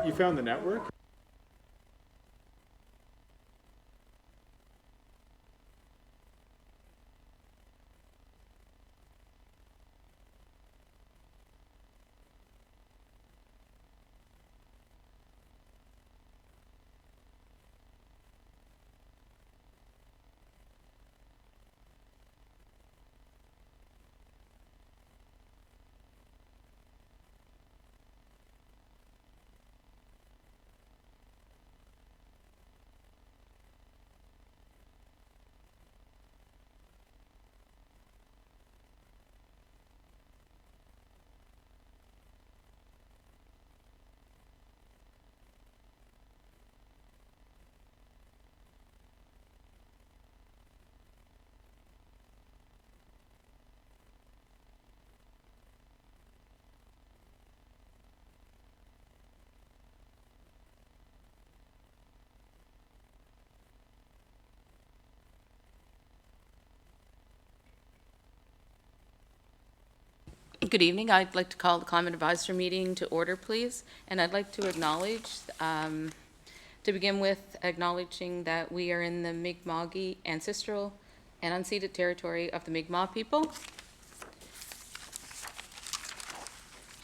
You found the network? Good evening. I'd like to call the Climate Advisory Meeting to order, please. And I'd like to acknowledge, to begin with, acknowledging that we are in the Mi'kmaq ancestral and unceded territory of the Mi'kmaq people.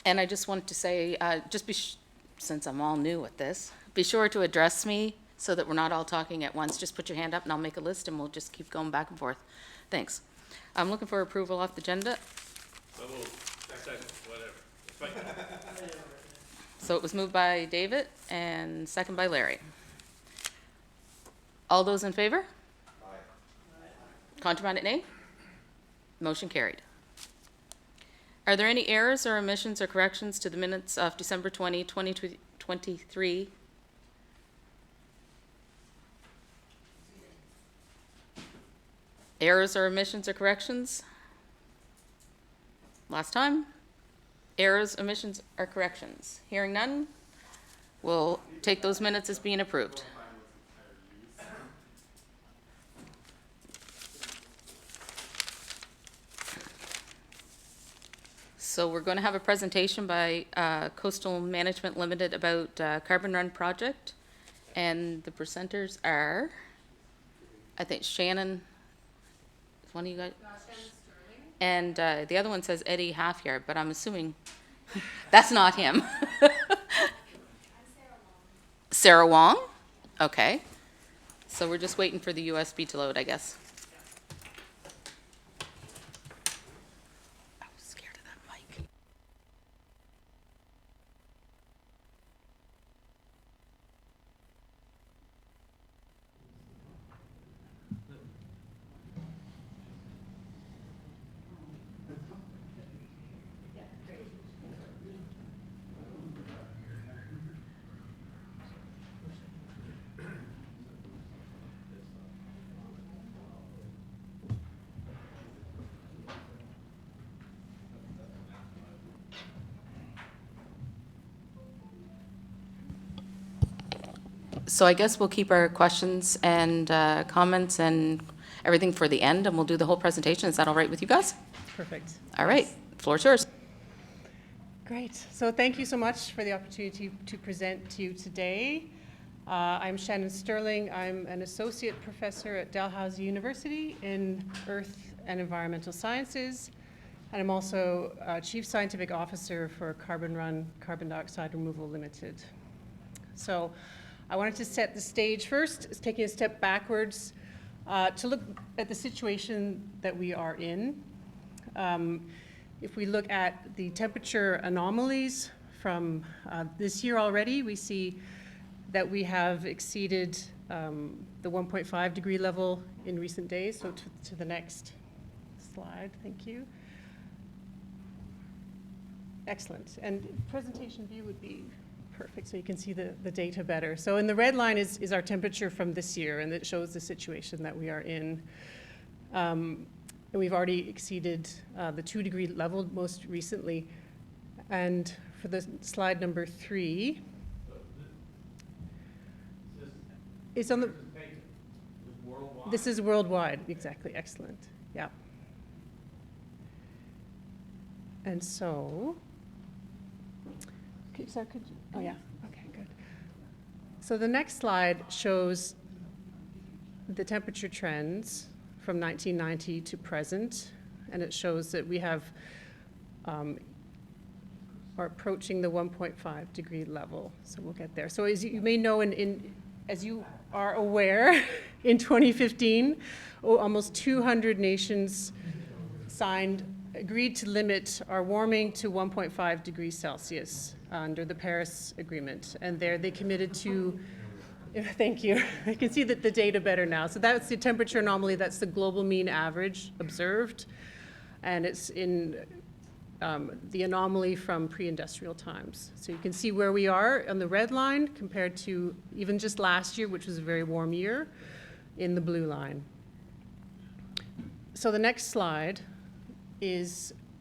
And I just want to say, since I'm all new at this, be sure to address me so that we're not all talking at once. Just put your hand up and I'll make a list and we'll just keep going back and forth. Thanks. I'm looking for approval off the agenda. So moved. Second, whatever. Fight. So it was moved by David and second by Larry. All those in favor? Aye. Contraband nay? Motion carried. Are there any errors or omissions or corrections to the minutes of December 20, 2023? Errors or omissions or corrections? Last time? Errors, omissions, or corrections? Hearing none, we'll take those minutes as being approved. So we're going to have a presentation by Coastal Management Limited about Carbon Run project. And the presenters are, I think Shannon, is one of you guys? And the other one says Eddie Halfyard, but I'm assuming that's not him. Sarah Wong? Okay. So we're just waiting for the USB to load, I guess. I was scared of that mic. So I guess we'll keep our questions and comments and everything for the end, and we'll do the whole presentation. Is that all right with you guys? Perfect. All right, floor is yours. Great. So thank you so much for the opportunity to present to you today. I'm Shannon Sterling. I'm an associate professor at Dalhousie University in Earth and Environmental Sciences, and I'm also Chief Scientific Officer for Carbon Run Carbon Dioxide Removal Limited. So I wanted to set the stage first, taking a step backwards to look at the situation that we are in. If we look at the temperature anomalies from this year already, we see that we have exceeded the 1.5 degree level in recent days. So to the next slide, thank you. Excellent. And presentation view would be perfect so you can see the data better. So in the red line is our temperature from this year, and it shows the situation that we are in. And we've already exceeded the 2 degree level most recently. And for the slide number 3, it's on the, this is worldwide, exactly, excellent, yeah. And so, okay, so could you, oh yeah, okay, good. So the next slide shows the temperature trends from 1990 to present, and it shows that we have are approaching the 1.5 degree level. So we'll get there. So as you may know, as you are aware, in 2015, almost 200 nations agreed to limit our warming to 1.5 degrees Celsius under the Paris Agreement. And there they committed to, thank you, I can see that the data better now. So that's the temperature anomaly, that's the global mean average observed. And it's in the anomaly from pre-industrial times. So you can see where we are on the red line compared to even just last year, which was a very warm year, in the blue line. So the next slide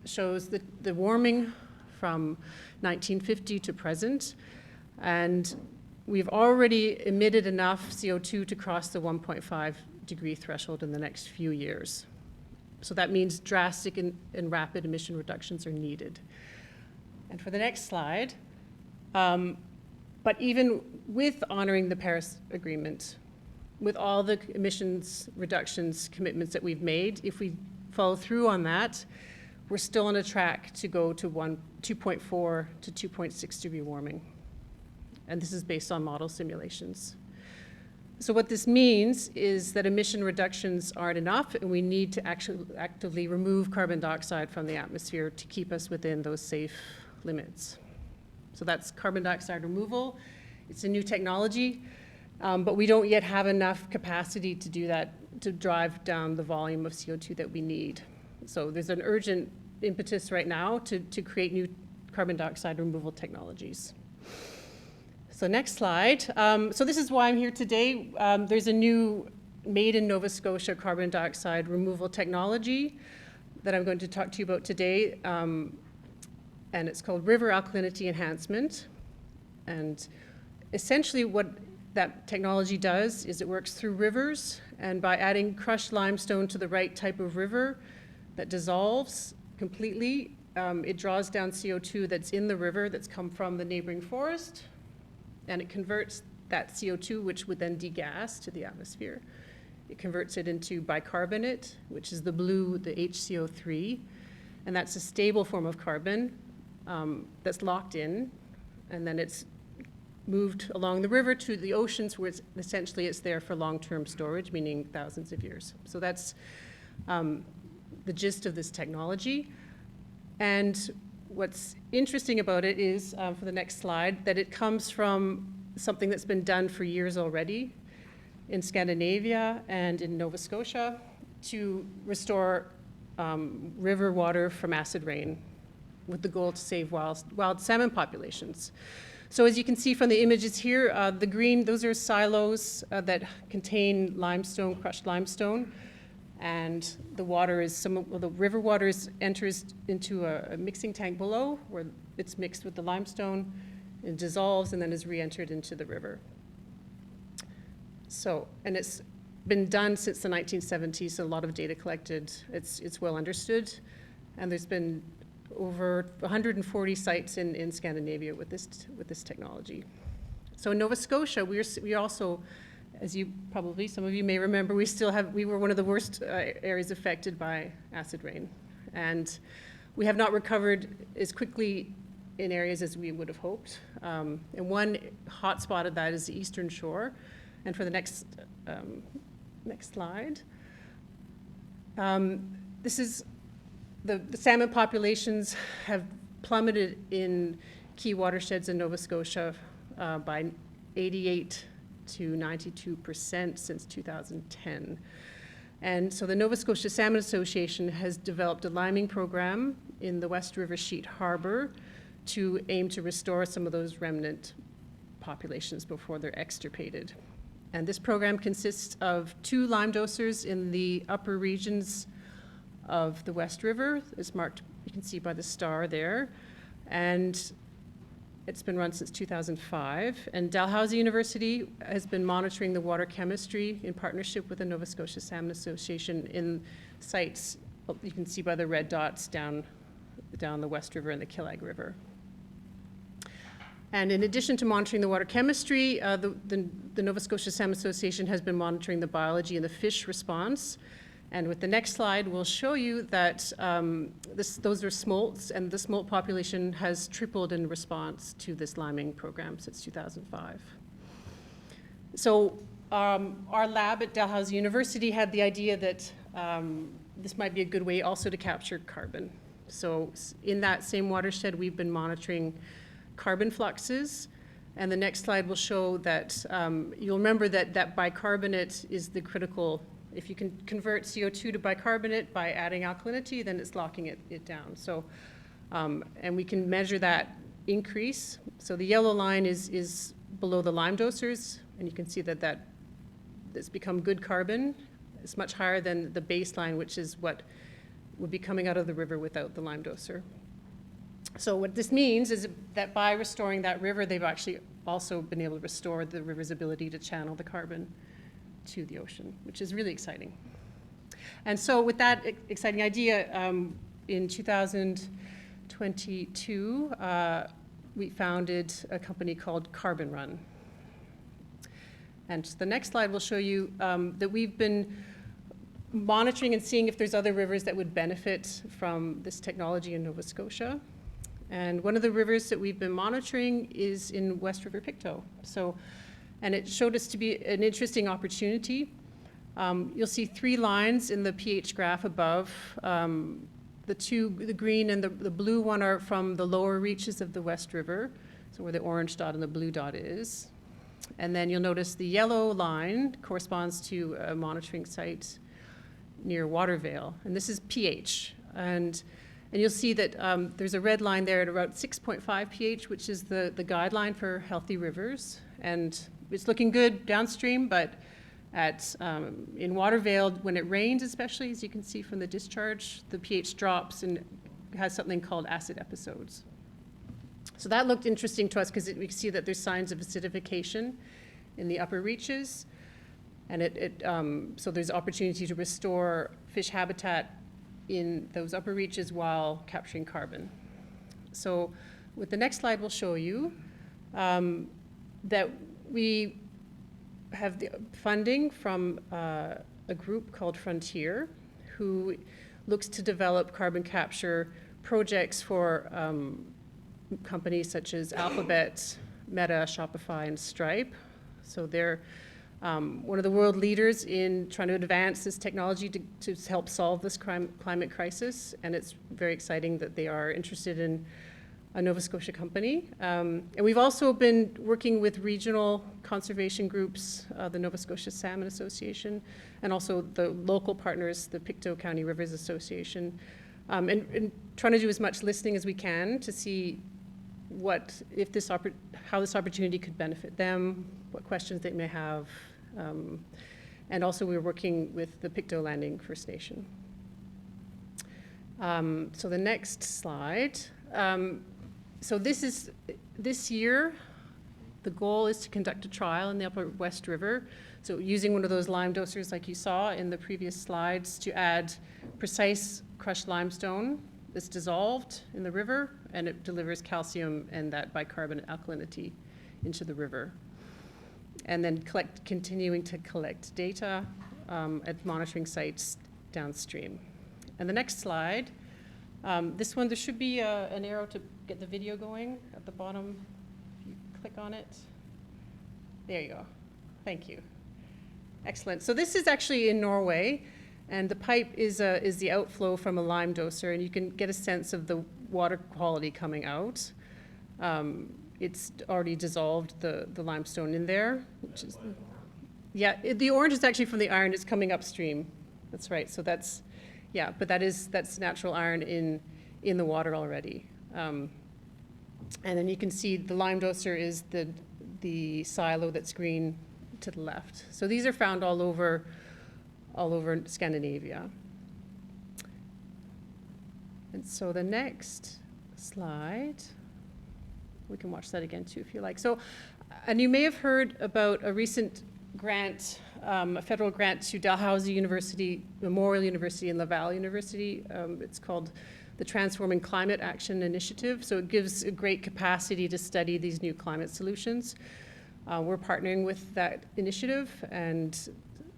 shows the warming from 1950 to present. And we've already emitted enough CO2 to cross the 1.5 degree threshold in the next few years. So that means drastic and rapid emission reductions are needed. And for the next slide, but even with honoring the Paris Agreement, with all the emissions reductions commitments that we've made, if we follow through on that, we're still on a track to go to 2.4 to 2.6 degree warming. And this is based on model simulations. So what this means is that emission reductions aren't enough, and we need to actually actively remove carbon dioxide from the atmosphere to keep us within those safe limits. So that's carbon dioxide removal. It's a new technology, but we don't yet have enough capacity to do that, to drive down the volume of CO2 that we need. So there's an urgent impetus right now to create new carbon dioxide removal technologies. So next slide. So this is why I'm here today. There's a new made in Nova Scotia carbon dioxide removal technology that I'm going to talk to you about today. And it's called river alkalinity enhancement. And essentially what that technology does is it works through rivers, and by adding crushed limestone to the right type of river that dissolves completely, it draws down CO2 that's in the river that's come from the neighboring forest, and it converts that CO2, which would then degas to the atmosphere. It converts it into bicarbonate, which is the blue, the HCO3, and that's a stable form of carbon that's locked in, and then it's moved along the river to the oceans, where essentially it's there for long-term storage, meaning thousands of years. So that's the gist of this technology. And what's interesting about it is, for the next slide, that it comes from something that's been done for years already in Scandinavia and in Nova Scotia to restore river water from acid rain with the goal to save wild salmon populations. So as you can see from the images here, the green, those are silos that contain limestone, crushed limestone. And the water is, the river water enters into a mixing tank below, where it's mixed with the limestone, it dissolves, and then is re-entered into the river. So, and it's been done since the 1970s, so a lot of data collected, it's well understood, and there's been over 140 sites in Scandinavia with this technology. So in Nova Scotia, we also, as you probably, some of you may remember, we were one of the worst areas affected by acid rain. And we have not recovered as quickly in areas as we would have hoped. And one hot spot of that is the Eastern Shore. And for the next slide, this is the salmon populations have plummeted in key watersheds in Nova Scotia by 88 to 92% since 2010. And so the Nova Scotia Salmon Association has developed a liming program in the West River Sheet Harbor to aim to restore some of those remnant populations before they're extirpated. And this program consists of 2 lime dosers in the upper regions of the West River. It's marked, you can see by the star there. And it's been run since 2005, and Dalhousie University has been monitoring the water chemistry in partnership with the Nova Scotia Salmon Association in sites, you can see by the red dots down the West River and the Killag River. And in addition to monitoring the water chemistry, the Nova Scotia Salmon Association has been monitoring the biology and the fish response. And with the next slide, we'll show you that those are smolts, and the smolt population has tripled in response to this liming program since 2005. So our lab at Dalhousie University had the idea that this might be a good way also to capture carbon. So in that same watershed, we've been monitoring carbon fluxes. And the next slide will show that you'll remember that bicarbonate is the critical. If you can convert CO2 to bicarbonate by adding alkalinity, then it's locking it down. So, and we can measure that increase. So the yellow line is below the lime dosers, and you can see that it's become good carbon. It's much higher than the baseline, which is what would be coming out of the river without the lime doser. So what this means is that by restoring that river, they've actually also been able to restore the river's ability to channel the carbon to the ocean, which is really exciting. And so with that exciting idea, in 2022, we founded a company called Carbon Run. And the next slide will show you that we've been monitoring and seeing if there's other rivers that would benefit from this technology in Nova Scotia. And one of the rivers that we've been monitoring is in West River Pictou. And it showed us to be an interesting opportunity. You'll see 3 lines in the pH graph above. The green and the blue one are from the lower reaches of the West River, so where the orange dot and the blue dot is. And then you'll notice the yellow line corresponds to a monitoring site near Watervale, and this is pH. And you'll see that there's a red line there at about 6.5 pH, which is the guideline for healthy rivers. And it's looking good downstream, but in Watervale, when it rains especially, as you can see from the discharge, the pH drops and has something called acid episodes. So that looked interesting to us because we see that there's signs of acidification in the upper reaches. And so there's opportunity to restore fish habitat in those upper reaches while capturing carbon. So with the next slide, we'll show you that we have the funding from a group called Frontier, who looks to develop carbon capture projects for companies such as Alphabet, Meta, Shopify, and Stripe. So they're one of the world leaders in trying to advance this technology to help solve this climate crisis, and it's very exciting that they are interested in a Nova Scotia company. And we've also been working with regional conservation groups, the Nova Scotia Salmon Association, and also the local partners, the Pictou County Rivers Association, and trying to do as much listening as we can to see how this opportunity could benefit them, what questions they may have. And also we're working with the Pictou Landing First Nation. So the next slide. So this year, the goal is to conduct a trial in the Upper West River. So using one of those lime dosers like you saw in the previous slides to add precise crushed limestone that's dissolved in the river, and it delivers calcium and that bicarbonate alkalinity into the river. And then continuing to collect data at monitoring sites downstream. And the next slide, this one, there should be an arrow to get the video going at the bottom. If you click on it. There you go. Thank you. Excellent. So this is actually in Norway, and the pipe is the outflow from a lime doser, and you can get a sense of the water quality coming out. It's already dissolved the limestone in there, which is, yeah, the orange is actually from the iron. It's coming upstream. That's right. So that's, yeah, but that's natural iron in the water already. And then you can see the lime doser is the silo that's green to the left. So these are found all over Scandinavia. And so the next slide, we can watch that again too if you like. So, and you may have heard about a recent grant, a federal grant to Dalhousie University, Memorial University, and Laval University. It's called the Transforming Climate Action Initiative. So it gives a great capacity to study these new climate solutions. We're partnering with that initiative, and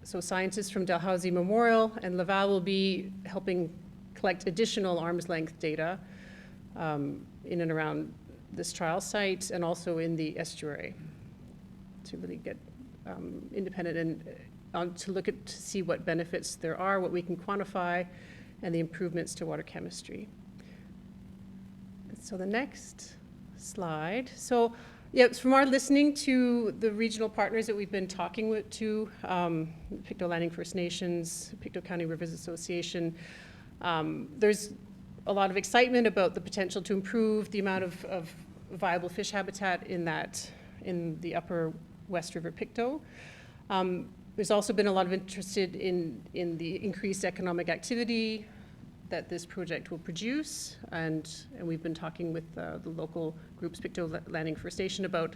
so scientists from Dalhousie Memorial and Laval will be helping collect additional arm's length data in and around this trial site and also in the estuary to really get independent and to see what benefits there are, what we can quantify, and the improvements to water chemistry. So the next slide. So yeah, from our listening to the regional partners that we've been talking with Pictou Landing First Nations, Pictou County Rivers Association, there's a lot of excitement about the potential to improve the amount of viable fish habitat in the upper West River Pictou. There's also been a lot of interest in the increased economic activity that this project will produce, and we've been talking with the local groups, Pictou Landing First Nation, about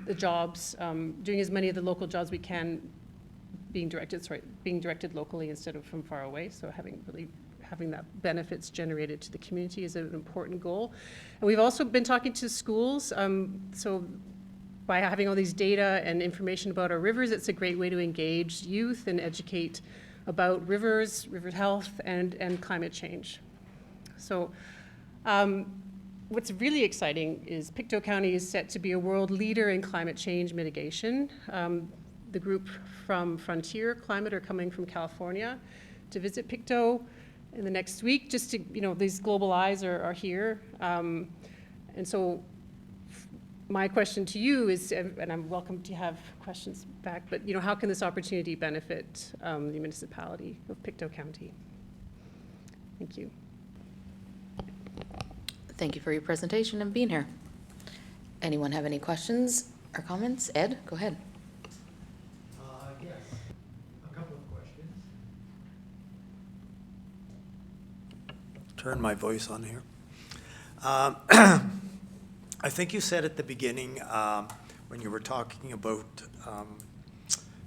the jobs, doing as many of the local jobs we can, being directed locally instead of from far away. So having that benefits generated to the community is an important goal. And we've also been talking to schools. So by having all these data and information about our rivers, it's a great way to engage youth and educate about rivers, river health, and climate change. So what's really exciting is Pictou County is set to be a world leader in climate change mitigation. The group from Frontier Climate are coming from California to visit Pictou in the next week, just to, these global eyes are here. And so my question to you is, and I'm welcome to have questions back, but how can this opportunity benefit the municipality of Pictou County? Thank you. Thank you for your presentation and being here. Anyone have any questions or comments? Ed, go ahead. Yes, a couple of questions. Turn my voice on here. I think you said at the beginning, when you were talking about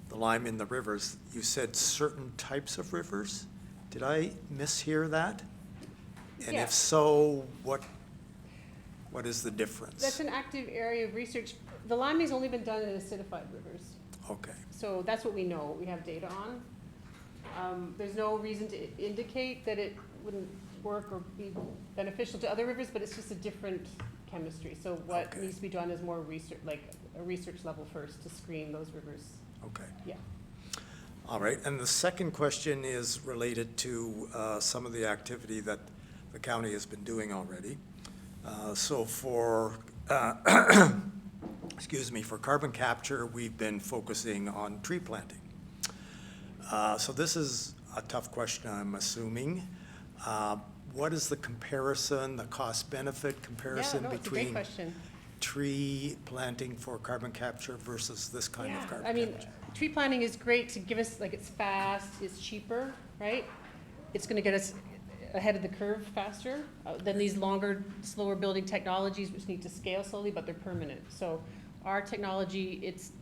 the lime in the rivers, you said certain types of rivers. Did I mishear that? And Yeah. if so, what is the difference? That's an active area of research. The liming's only been done in acidified rivers. Okay, So that's what we know, we have data on. There's no reason to indicate that it wouldn't work or be beneficial to other rivers, but it's just a different chemistry. So what Okay. needs to be done is more research, like a research level first to screen those rivers. okay. Yeah. All right, and the second question is related to some of the activity that the county has been doing already. So for, excuse me, for carbon capture, we've been focusing on tree planting. So this is a tough question, I'm assuming. What is the comparison, the cost-benefit comparison Yeah, no, it's a great between question. tree planting for carbon capture versus this kind of carbon I mean, capture? tree planting is great to give us, like, it's fast, it's cheaper, right? It's gonna get us ahead of the curve faster than these longer, slower building technologies which need to scale slowly, but they're permanent. So our technology, it's,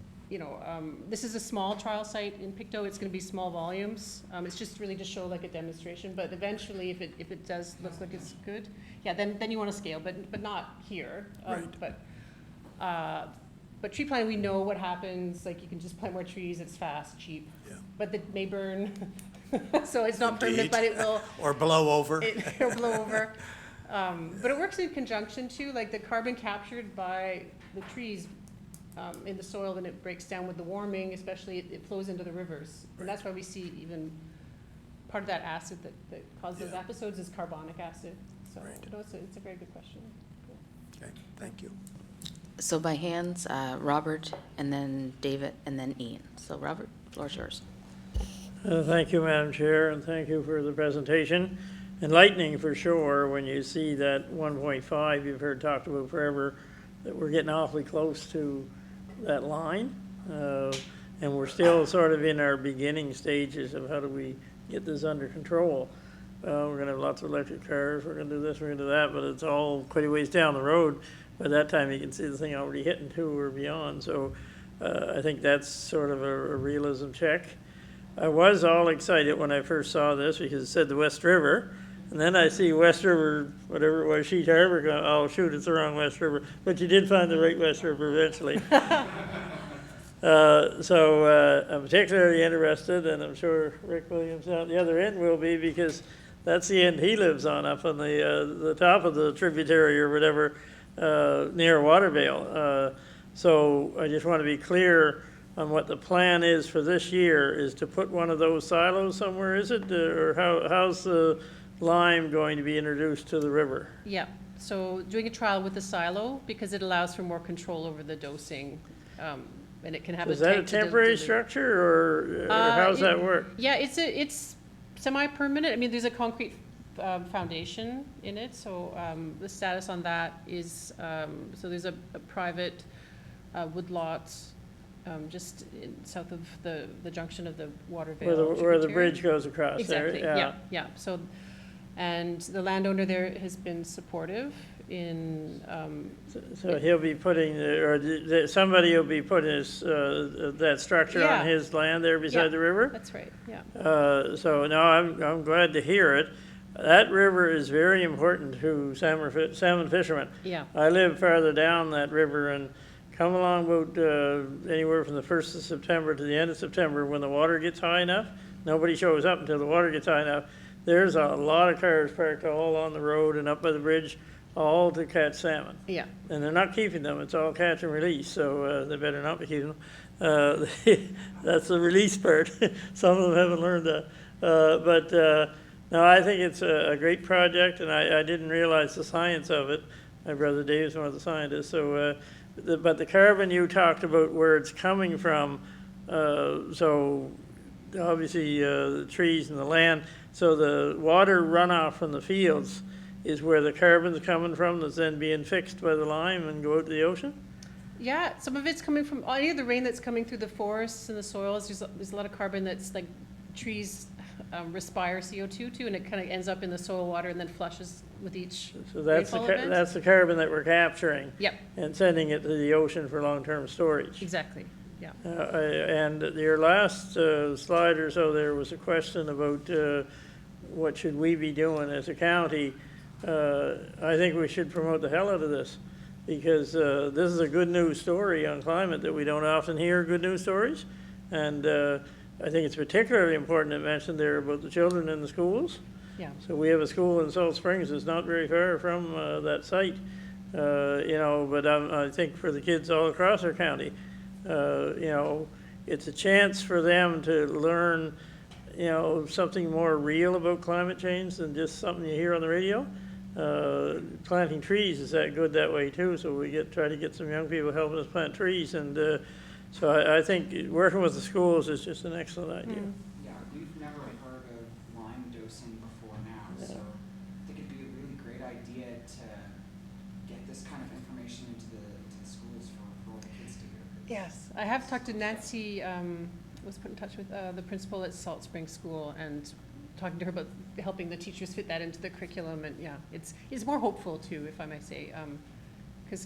this is a small trial site in Pictou. It's gonna be small volumes. It's just really to show like a demonstration, but eventually if it does look like it's good, yeah, then you wanna scale, but not here. Right. But tree planting, we know what happens, like you can just plant more trees, it's fast, cheap. Yeah. But it may burn, so it's not permanent, Indeed. but it will, Or blow over? it'll blow over. But it works in conjunction too, like the carbon captured by the trees in the soil, then it breaks down with the warming, especially it flows into the rivers. And that's why we see even part of that acid that causes those Yeah. episodes is carbonic acid. So, Right. it's a very good question. Okay, thank you. So by hands, Robert, and then David, and then Ian. So Robert, floor's yours. Thank you, Madam Chair, and thank you for the presentation. Enlightening for sure when you see that 1.5 you've heard talked about forever, that we're getting awfully close to that line. And we're still sort of in our beginning stages of how do we get this under control. We're gonna have lots of electric cars, we're gonna do this, we're gonna do that, but it's all quite a ways down the road. By that time, you can see the thing already hitting 2 or beyond. So I think that's sort of a realism check. I was all excited when I first saw this because it said the West River, And then I see West River, whatever it was, Sheet Harbor, go, oh, shoot, it's the wrong West River. But you did find the right West River eventually. So I'm particularly interested, and I'm sure Rick Williams out the other end will be, because that's the end he lives on, up on the top of the tributary or whatever, near Watervale. So I just want to be clear on what the plan is for this year, is to put one of those silos somewhere, is it? Or how's the lime going to be introduced to the river? Yeah, so doing a trial with the silo, because it allows for more control over the dosing, and it can have a Is that a tank to do- temporary to do- structure, or how's that work? Yeah, it's semi-permanent. I mean, there's a concrete foundation in it, so the status on that is, so there's a private woodlot just south of the junction of the Watervale Where the tributary. bridge goes across there? Exactly, yeah. So, and the landowner there has been supportive in, So he'll be putting, somebody will be putting that structure Yeah. on his land there Yeah. beside the river? that's right, yeah. So no, I'm glad to hear it. That river is very important to salmon fishermen. Yeah, I live farther down that river, and come along about anywhere from the 1st of September to the end of September, when the water gets high enough. Nobody shows up until the water gets high enough. There's a lot of cars parked all on the road and up by the bridge, all to catch salmon. yeah. And they're not keeping them, it's all catch and release, so they better not be keeping them. That's the release part. Some of them haven't learned that. No, I think it's a great project, and I didn't realize the science of it. My brother Dave's one of the scientists, so, but the carbon you talked about, where it's coming from, so obviously the trees and the land, so the water runoff from the fields is where the carbon's coming from, that's then being fixed by the lime and go out to the ocean? Yeah, some of it's coming from, any of the rain that's coming through the forests and the soils, there's a lot of carbon that's like, trees respire CO2 too, and it kind of ends up in the soil water and then flushes with each So that's rainfall event. that's the carbon that we're capturing Yep, and sending it to the ocean for long-term storage. exactly, yeah. And your last slide or so, there was a question about what should we be doing as a county. I think we should promote the hell out of this, because this is a good news story on climate that we don't often hear good news stories. And I think it's particularly important to mention there about the children in the schools. Yeah, So we have a school in Salt Springs that's not very far from that site, but I think for the kids all across our county, it's a chance for them to learn, something more real about climate change than just something you hear on the radio. Planting trees is that good that way too, so we try to get some young people helping us plant trees, and so I think working with the schools is just an excellent idea. Yeah, we've never heard of lime dosing before now, so I think it'd be a really great idea to get this kind of information into the schools for all the kids to hear. yes, I have talked to Nancy, was put in touch with the principal at Salt Springs School, and talking to her about helping the teachers fit that into the curriculum, and yeah, it's more hopeful too, if I may say, because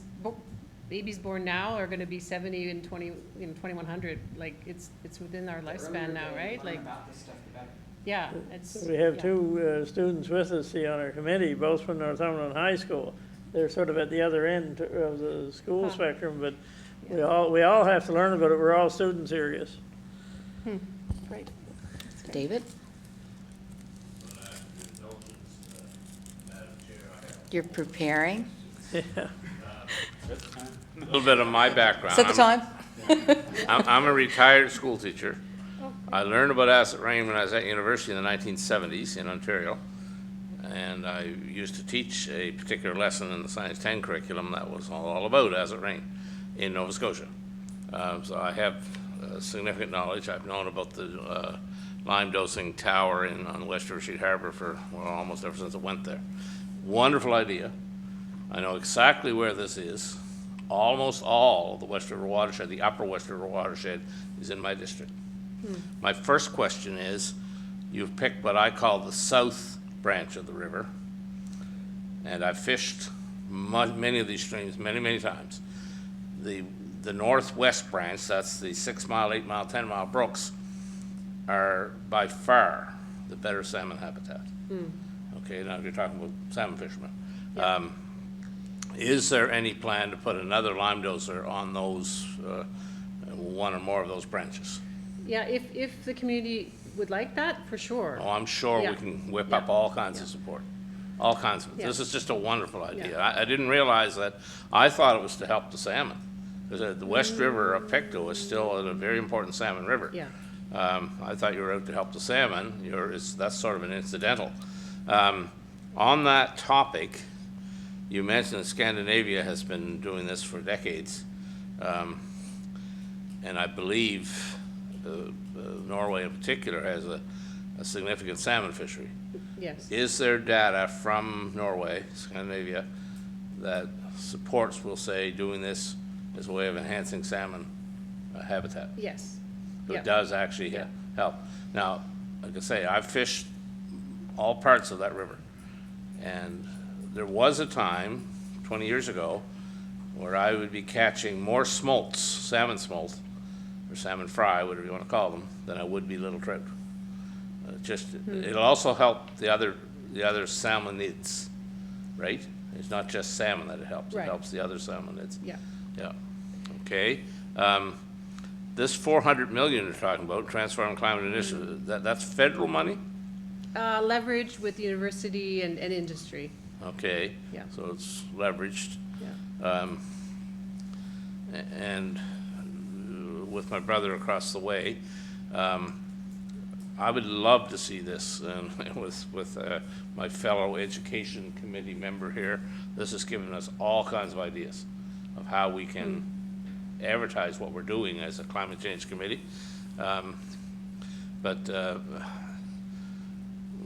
babies born now are going to be 70 and 2100. Like it's within our The lifespan earlier now, they right? learn Like, about this stuff, the better. yeah, it's. So we have yeah. two students with us see on our committee, both from Northumberland High School. They're sort of at the other end of the school Huh. spectrum, but we all have to learn about it. We're all students here, I guess. Great. David? Madam Chair, I have You're preparing? Yeah. a little bit of my background. Set the time? I'm a retired school teacher. I learned about acid rain when I was at university in the 1970s in Ontario. And I used to teach a particular lesson in the Science 10 curriculum that was all about acid rain in Nova Scotia. So I have significant knowledge. I've known about the lime dosing tower on West River Sheet Harbor for, well, almost ever since I went there. Wonderful idea. I know exactly where this is. Almost all of the West River watershed, the upper West River watershed, is in my district. My first question is, you've picked what I call the south branch of the river, and I've fished many of these streams many times. The northwest branch, that's the 6 mile, 8 mile, 10 mile brooks, are by far the better salmon habitat. Okay, now you're talking about salmon fishermen. Yeah. Is there any plan to put another lime doser on those, one or more of those branches? Yeah, if the community would like that, for sure. Oh, I'm sure we Yeah. can whip Yeah. up all kinds of Yeah. support, all kinds of, this Yeah. is just a wonderful idea. Yeah. I didn't realize that, I thought it was to help the salmon, because the West River of Pictou is still a very important salmon river. Yeah. I thought you were out to help the salmon, that's sort of an incidental. On that topic, you mentioned that Scandinavia has been doing this for decades. And I believe Norway in particular has a significant salmon fishery. Yes. Is there data from Norway, Scandinavia, that supports, we'll say, doing this as a way of enhancing salmon habitat? Yes. So Yeah. it does actually Yeah. help. Now, like I say, I've fished all parts of that river. And there was a time, 20 years ago, where I would be catching more smolts, salmon smolt, or salmon fry, whatever you want to call them, than I would be little trout. It'll also help the other salmonids, right? It's not just salmon that it helps. It Right. helps the other salmonids. Yeah. Yeah, okay. This 400 million you're talking about, Transform Climate Initiative, that's federal money? Leverage with the university and industry. Okay. Yeah. So it's leveraged. Yeah. And with my brother across the way, I would love to see this, and with my fellow education committee member here, this has given us all kinds of ideas of how we can advertise what we're doing as a climate change committee. But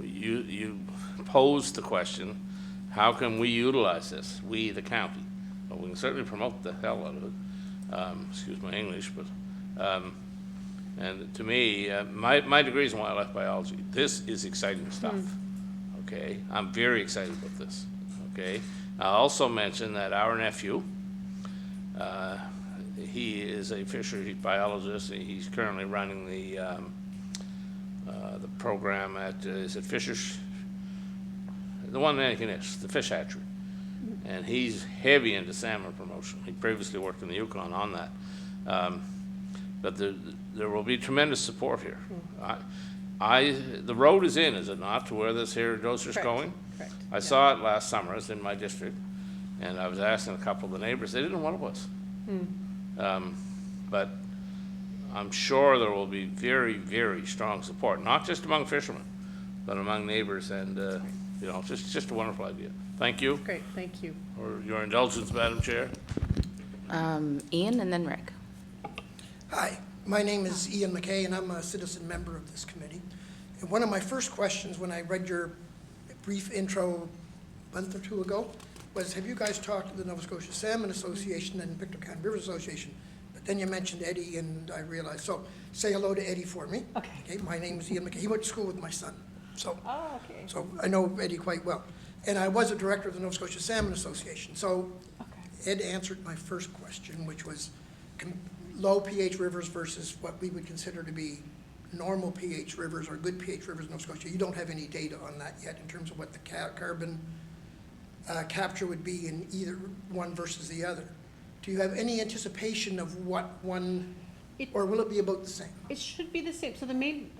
you posed the question, how can we utilize this, we, the county? Well, we can certainly promote the hell out of it. Excuse my English, but, and to me, my degree is in wildlife biology. This is exciting stuff, okay? I'm very excited about this, okay? I also mentioned that our nephew, he is a fishery biologist. He's currently running the program at, is it Fishers? The one in Antigonish, the fish hatchery. And he's heavy into salmon promotion. He previously worked in the Yukon on that. But there will be tremendous support here. The road is in, is it not, to where this here doser's Correct. going? Correct. I saw it last summer, it's in my district, and I was asking a couple of the neighbors, they didn't know what it was. But I'm sure there will be very, very strong support, not just among fishermen, but among neighbors, and, you know, just a wonderful idea. Thank you Great, thank you. for your indulgence, Madam Chair. Ian and then Rick. Hi, my name is Ian McKay, and I'm a citizen member of this committee. And one of my first questions when I read your brief intro a month or two ago was, have you guys talked to the Nova Scotia Salmon Association and Pictou County Rivers Association? But then you mentioned Eddie, and I realized, so say hello to Eddie for me. Okay. My name is Ian McKay. He went to school with my son, so. Oh, okay. So I know Eddie quite well. And I was a director of the Nova Scotia Salmon Association. So Okay. Ed answered my first question, which was low pH rivers versus what we would consider to be normal pH rivers or good pH rivers in Nova Scotia. You don't have any data on that yet in terms of what the carbon capture would be in either one versus the other. Do you have any anticipation of what one, or will it be about the same? It should be the same. So the main,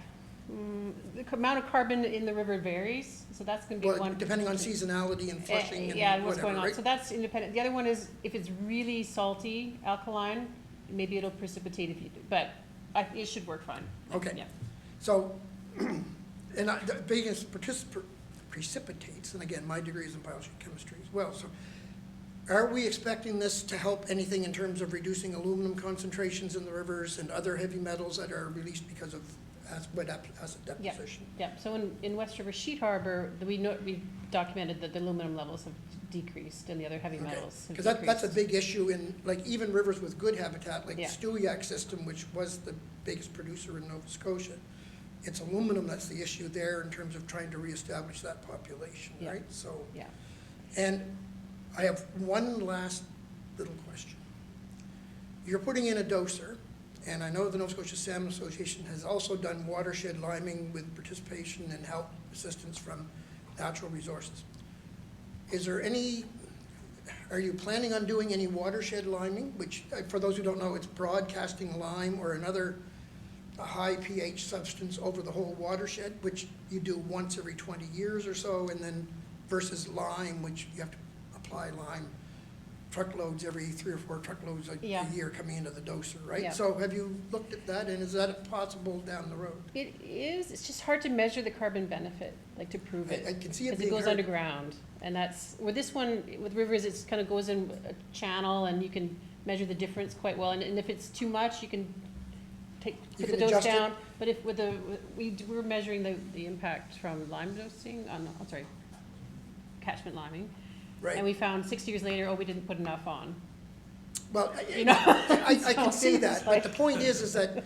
the amount of carbon in the river varies, so that's gonna be Well, one. depending on seasonality and flushing and Yeah, and what's whatever, going on. right? So that's independent. The other one is if it's really salty, alkaline, maybe it'll precipitate if you do, but it should work fine. Okay. Yeah. So, and the biggest precipitates, and again, my degree is in biology and chemistry as well, so are we expecting this to help anything in terms of reducing aluminum concentrations in the rivers and other heavy metals that are released because of wet acid Yeah, deposition? yeah. So in West River Sheet Harbor, we documented that the aluminum levels have decreased and the other heavy metals have Because decreased. that's a big issue in, like, even rivers with good habitat, like the Yeah. Stewiacke system, which was the biggest producer in Nova Scotia. It's aluminum that's the issue there in terms of trying to reestablish that population, Yeah. right? So, Yeah. and I have one last little question. You're putting in a doser, and I know the Nova Scotia Salmon Association has also done watershed liming with participation and help assistance from natural resources. Is there any, are you planning on doing any watershed liming, which, for those who don't know, it's broadcasting lime or another high pH substance over the whole watershed, which you do once every 20 years or so, and then versus lime, which you have to apply lime truckloads every 3 or 4 truckloads a Yeah. year coming into the doser, right? Yeah. So have you looked at that, and is that possible down the road? It is, it's just hard to measure the carbon benefit, like to prove it. I can see it Because being it goes hard. underground, and that's, with this one, with rivers, it's kind of goes in a channel, and you can measure the difference quite well, and if it's too much, you can You put the can dose adjust it? down. But if, with the, we're measuring the impact from lime dosing, I'm sorry, catchment liming, and Right. we found 6 years later, oh, we didn't put enough on. Well, You know? I can So see it's that, but like- the point is that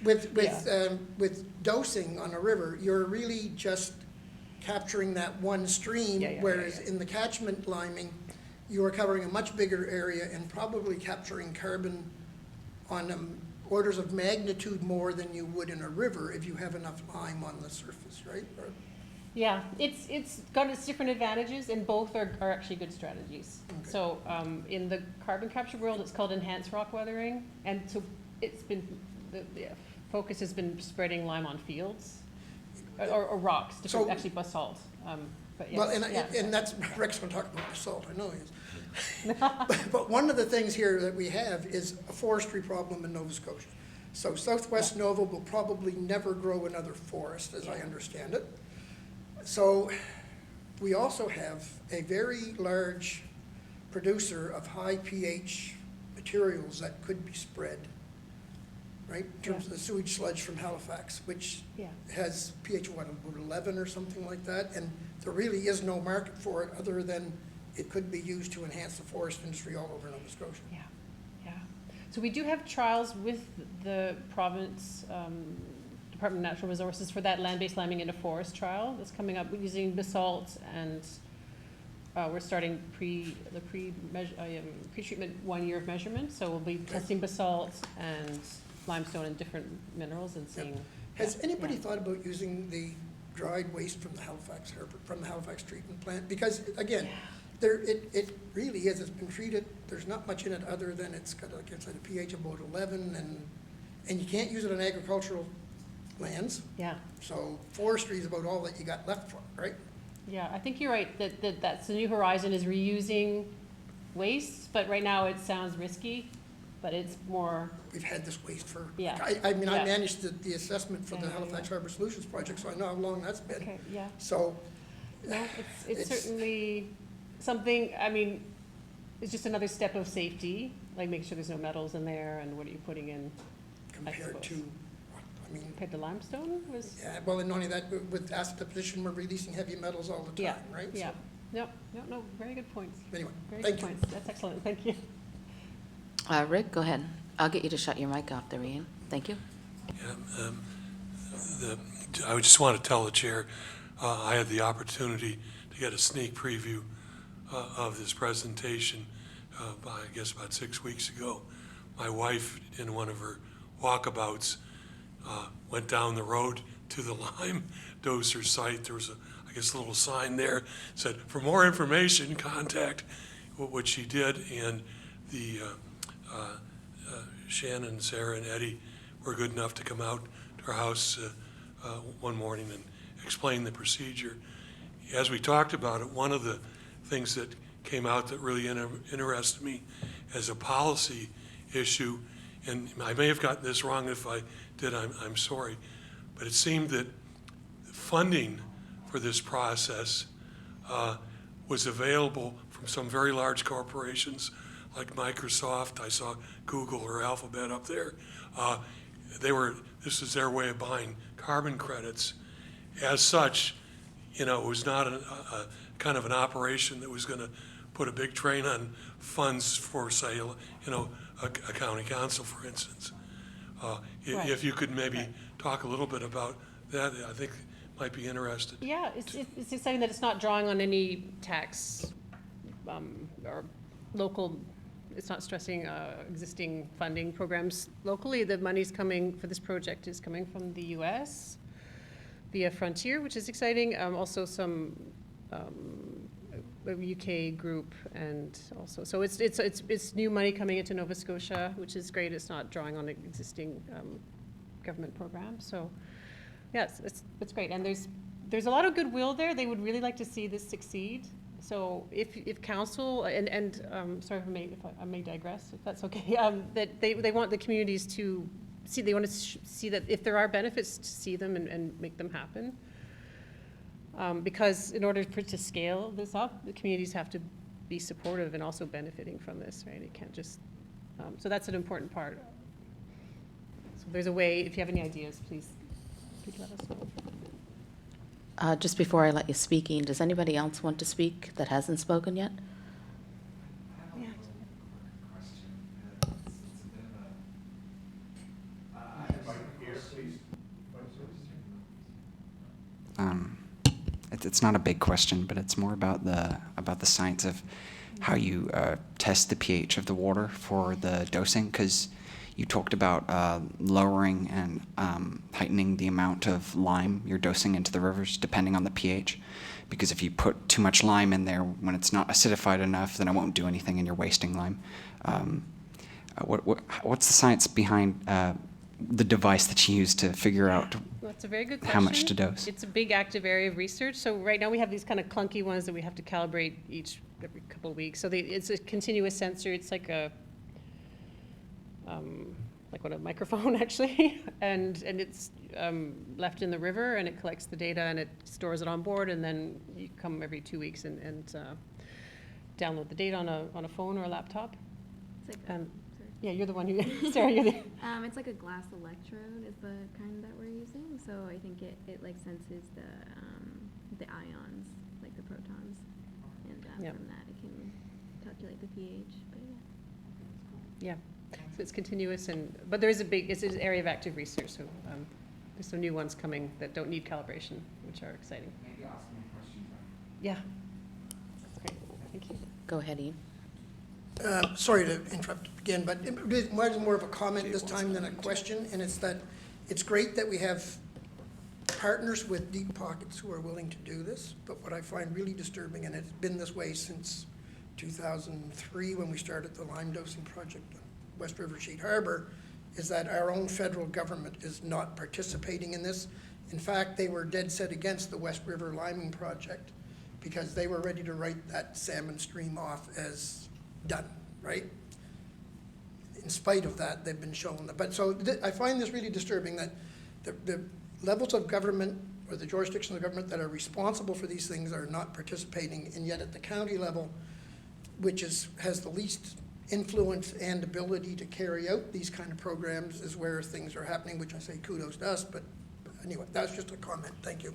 with dosing on a river, you're really just capturing that one stream, Yeah, yeah, yeah, whereas yeah. in the catchment liming, you are covering a much bigger area and probably capturing carbon on orders of magnitude more than you would in a river if you have enough lime on the surface, right? Or- Yeah, it's got its different advantages, and both are actually good strategies. Okay. So, in the carbon capture world, it's called enhanced rock weathering, and so it's been, the focus has been spreading lime on fields, or rocks, different, So- actually basalt, but yes. Well, and, yeah. and that's, Rex gonna talk about basalt, I know he is. But one of the things here that we have is a forestry problem in Nova Scotia. So Southwest Nova will probably never grow another forest, as I understand it. So we also have a very large producer of high pH materials that could be spread, right? In terms of the sewage sludge from Halifax, which Yeah. has pH, what, about 11 or something like that? And there really is no market for it other than it could be used to enhance the forest industry all over Nova Scotia. Yeah, yeah. So we do have trials with the province, Department of Natural Resources for that land-based liming in a forest trial that's coming up using basalt, and we're starting pre-treatment 1 year of measurement, so we'll be testing basalt and limestone and different minerals and seeing. Has yeah, anybody yeah. thought about using the dried waste from the Halifax harbor, from the Halifax treatment plant? Because again, there, it really is, it's been treated, there's not much in it other than it's got, like I said, a pH of about 11, and you can't use it on agricultural lands, Yeah, so forestry is about all that you got left for it, right? yeah, I think you're right, that's the new horizon is reusing waste, but right now it sounds risky, but it's more, We've had this waste for, Yeah. I mean, I Yeah. managed the assessment for the Yeah, yeah, Halifax yeah. Harbor Solutions Project, so I know how long that's been. okay, yeah. So, No, it's It's- certainly something, I mean, it's just another step of safety, like making sure there's no metals in there, and what are you putting in compared suppose. to, I mean, compared to limestone was? yeah, well, and not only that, with acid deposition, we're releasing heavy metals all the Yeah, time, right? yeah, So, no, very good points, anyway, very thank good you. points, that's excellent, thank you. Rick, go ahead. I'll get you to shut your mic off there, Ian. Thank you. Yeah, I would just want to tell the chair, I had the opportunity to get a sneak preview of this presentation, I guess about 6 weeks ago. My wife, in one of her walkabouts, went down the road to the lime doser site. There was I guess, a little sign there, said, for more information, contact, what she did, and the Shannon, Sarah, and Eddie were good enough to come out to our house one morning and explain the procedure. As we talked about it, one of the things that came out that really interested me as a policy issue, and I may have gotten this wrong, if I did, I'm sorry, but it seemed that funding for this process was available from some very large corporations like Microsoft. I saw Google or Alphabet up there. This is their way of buying carbon credits. As such, it was not a kind of an operation that was going to put a big train on funds for, say, a county council, for instance. Right. If you could maybe talk a little bit about that, I think might be interested. Yeah, it's exciting that it's not drawing on any tax, or local, it's not stressing, existing funding programs locally. The money's coming for this project is coming from the US via Frontier, which is exciting. Also some a UK group, and also, so it's new money coming into Nova Scotia, which is great. It's not drawing on existing government programs. So, yes, it's great. And there's a lot of goodwill there. They would really like to see this succeed. So if council, and sorry if I may digress, if that's okay, that they want the communities to see, they want to see that if there are benefits, to see them and make them happen. Because in order for it to scale this up, the communities have to be supportive and also benefiting from this, right? It can't just, so that's an important part. So there's a way, if you have any ideas, please let us know. Just before I let you speak, Ian, does anybody else want to speak that hasn't spoken yet? I have a quick question. It's a bit of a. I have it's not a big question, but it's more about the science of how you test the pH of the water for the dosing, because you talked about lowering and heightening the amount of lime you're dosing into the rivers depending on the pH. Because if you put too much lime in there when it's not acidified enough, then it won't do anything and you're wasting lime. What's the science behind the device that you use to figure out Well, that's a very good question. how much to dose? It's a big active area of research. So right now we have these kind of clunky ones that we have to calibrate every couple of weeks. So it's a continuous sensor. It's like what a microphone actually, and it's left in the river, and it collects the data and it stores it on board, and then you come every 2 weeks and download the data on a phone or a laptop. It's like And yeah, you're the one who, Sarah, you're the. it's like a glass electrode is the kind that we're using. So I think it like senses the ions, like the protons, and Yep. from that it can calculate the pH. But yeah. Yeah, so it's continuous, but there is it's an area of active research, so there's some new ones coming that don't need calibration, which are exciting. Maybe ask me a question. Yeah, that's great, thank you. Go ahead, Ian. Sorry to interrupt again, but it was more of a comment this time than a question, and it's that it's great that we have partners with deep pockets who are willing to do this, but what I find really disturbing, and it's been this way since 2003 when we started the lime dosing project on West River Sheet Harbor, is that our own federal government is not participating in this. In fact, they were dead set against the West River liming project because they were ready to write that salmon stream off as done, right? In spite of that, they've been shown that. But so I find this really disturbing that the levels of government or the jurisdictions of government that are responsible for these things are not participating, and yet at the county level, which has the least influence and ability to carry out these kind of programs, is where things are happening, which I say kudos to us, but anyway, that's just a comment. Thank you.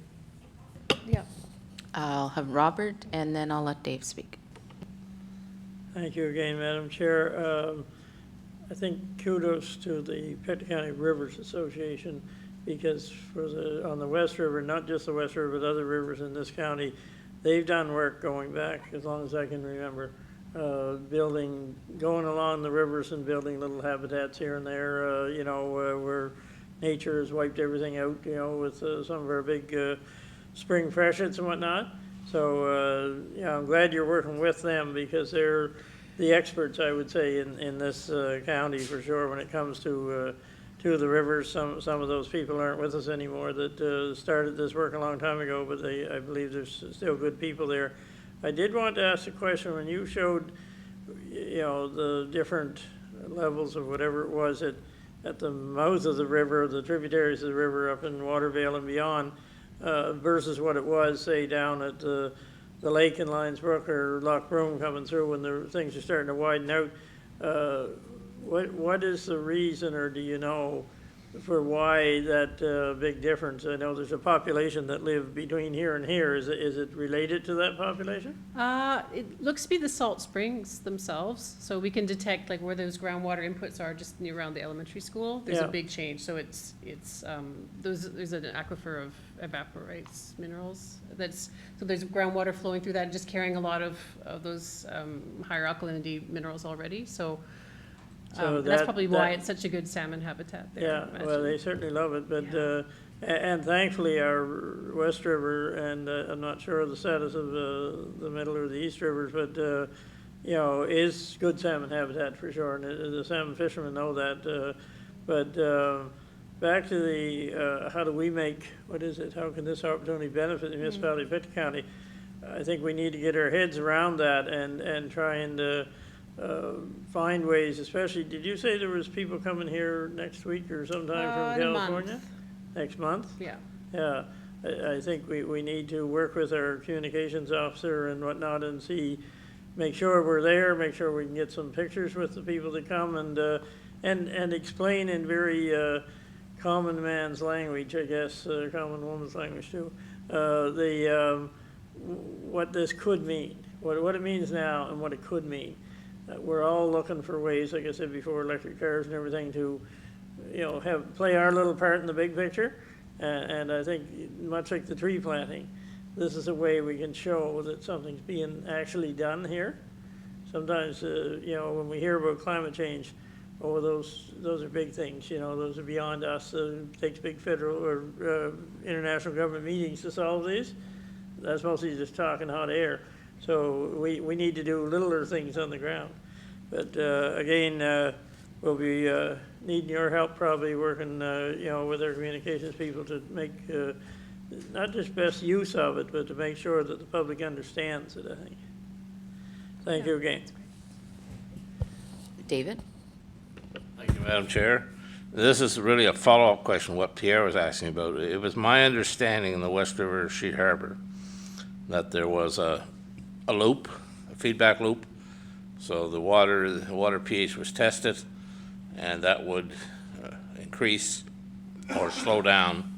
Yeah, I'll have Robert, and then I'll let Dave speak. Thank you again, Madam Chair. I think kudos to the Pettit County Rivers Association, because on the West River, not just the West River, but other rivers in this county, they've done work going back as long as I can remember, going along the rivers and building little habitats here and there, where nature has wiped everything out, with some of our big spring freshets and whatnot. So, I'm glad you're working with them, because they're the experts, I would say, in this county for sure when it comes to the rivers. Some of those people aren't with us anymore that started this work a long time ago, but I believe there's still good people there. I did want to ask a question. When you showed, the different levels of whatever it was at the mouth of the river, the tributaries of the river up in Watervale and beyond, versus what it was, say, down at the lake in Lions Brook or Loch Broom coming through when the things are starting to widen out. What is the reason, or do you know, for why that big difference? I know there's a population that live between here and here. Is it related to that population? it looks to be the salt springs themselves, so we can detect like where those groundwater inputs are just near around the elementary school. There's Yeah. a big change, so there's an aquifer of evaporates minerals so there's groundwater flowing through that, just carrying a lot of those higher alkalinity minerals already. So So And that's that- probably why that- it's such a good salmon habitat there. I Yeah, well, imagine. they certainly love it, but, and thankfully our West River, and I'm not sure of the status of the Middle or the East Rivers, but, you know, is good salmon habitat for sure, and the salmon fishermen know that. But back to the, how do we make, what is it, how can this opportunity benefit the municipality of Pitkin County? I think we need to get our heads around that and try and find ways, especially, did you say there was people coming here next week or sometime from In a month. California? Next month? Yeah. Yeah, I think we need to work with our communications officer and whatnot and see, make sure we're there, make sure we can get some pictures with the people that come and explain in very common man's language, I guess, common woman's language too, what this could mean, what it means now and what it could mean. We're all looking for ways, like I said before, electric cars and everything to, you know, play our little part in the big picture. And I think, much like the tree planting, this is a way we can show that something's being actually done here. Sometimes, you know, when we hear about climate change, oh, those are big things, you know, those are beyond us. It takes big federal or international government meetings to solve these. That's mostly just talking hot air. So we need to do littler things on the ground. But again, we'll be needing your help, probably working, you know, with our communications people to make not just best use of it, but to make sure that the public understands it, I think. Thank you again. David? Thank you, Madam Chair. This is really a follow-up question, what Pierre was asking about. It was my understanding in the West River Sheet Harbor that there was a loop, a feedback loop. So the water pH was tested, and that would increase or slow down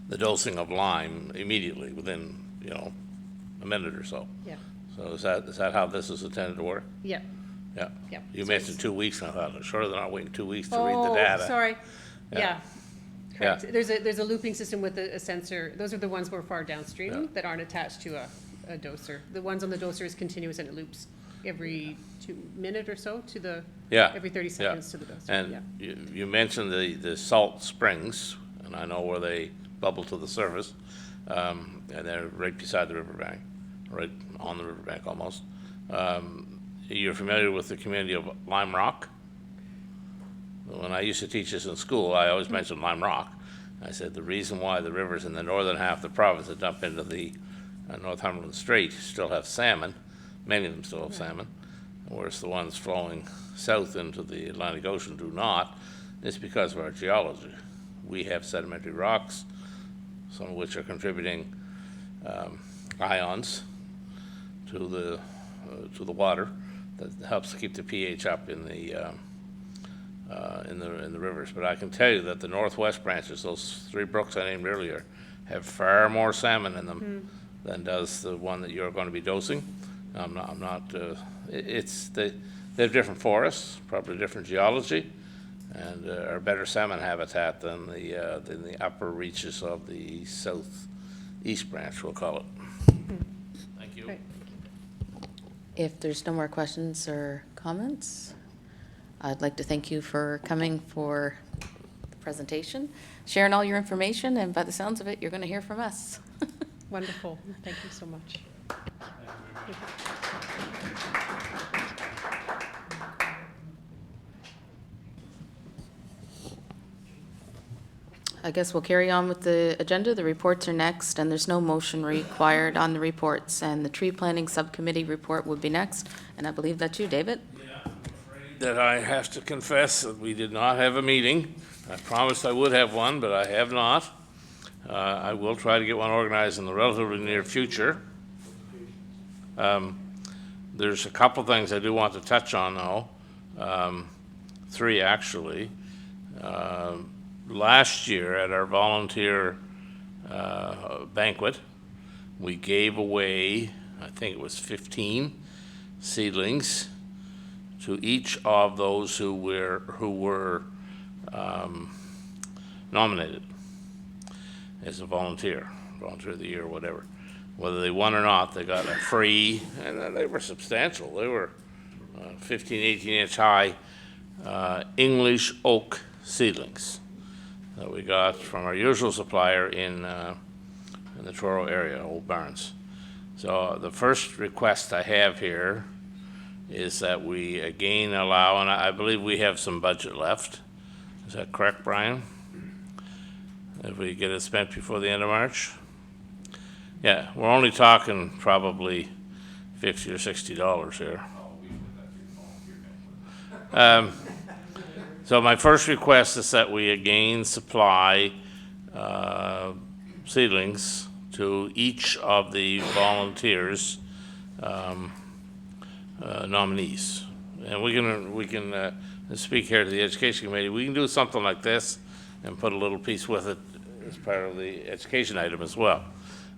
the dosing of lime immediately within, you know, a minute or so. Yeah. So is that how this is intended to work? Yeah. Yeah. Yeah. You So mentioned 2 weeks, and I thought, sure, they're not waiting 2 weeks to read the data. Oh, sorry. Yeah. Yeah. Correct. Yeah. There's a looping system with a sensor. Those are the ones who are far downstream Yeah. that aren't attached to a doser. The ones on the doser is continuous and it loops every 2 minutes or so to the, Yeah. every 30 Yeah. seconds to the doser. Yeah. And you mentioned the salt springs, and I know where they bubble to the surface, and they're right beside the riverbank, right on the riverbank almost. You're familiar with the community of Lime Rock? When I used to teach this in school, I always mentioned Lime Rock. I said the reason why the rivers in the northern half of the province that dump into the Northumberland Strait still have salmon, many of them still have salmon, whereas the ones flowing south into the Atlantic Ocean do not, is because of our geology. We have sedimentary rocks, some of which are contributing ions to the water that helps to keep the pH up in the rivers. But I can tell you that the northwest branches, those 3 brooks I named earlier, have far more salmon in them than does the one that you're going to be dosing. They're different forests, probably different geology, and are better salmon habitat than the upper reaches of the southeast branch, we'll call it. Thank you. Great. If there's no more questions or comments, I'd like to thank you for coming for the presentation, sharing all your information, and by the sounds of it, you're going to hear from us. Wonderful. Thank you so much. I guess we'll carry on with the agenda. The reports are next, and there's no motion required on the reports. And the tree planting subcommittee report would be next, and I believe that's you, David. That I have to confess that we did not have a meeting. I promised I would have one, but I have not. I will try to get one organized in the relatively near future. There's a couple things I do want to touch on, though. 3, actually. Last year at our volunteer banquet, we gave away, I think it was 15 seedlings to each of those who were nominated as a volunteer of the year, or whatever. Whether they won or not, they got a free, and they were substantial. They were 15, 18-inch high English oak seedlings that we got from our usual supplier in the Truro area, Old Barnes. So the first request I have here is that we again allow, and I believe we have some budget left. Is that correct, Brian? If we get it spent before the end of March? Yeah, we're only talking probably $50 or $60 here. So my first request is that we again supply seedlings to each of the volunteers nominees. And we can speak here to the Education Committee. We can do something like this and put a little piece with it as part of the education item as well.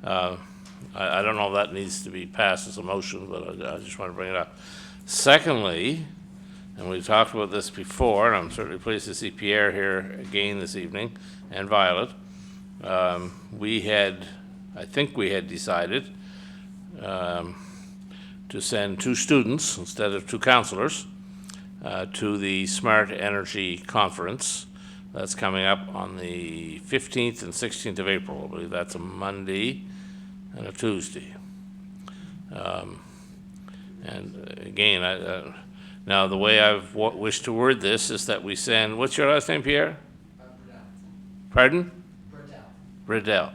I don't know if that needs to be passed as a motion, but I just want to bring it up. Secondly, and we've talked about this before, and I'm certainly pleased to see Pierre here again this evening, and Violet. I think we had decided to send 2 students instead of 2 counselors to the Smart Energy Conference. That's coming up on the 15th and 16th of April. I believe that's a Monday and a Tuesday. And again, now the way I've wish to word this is that we send, what's your last name, Pierre? Pardon? Riddell.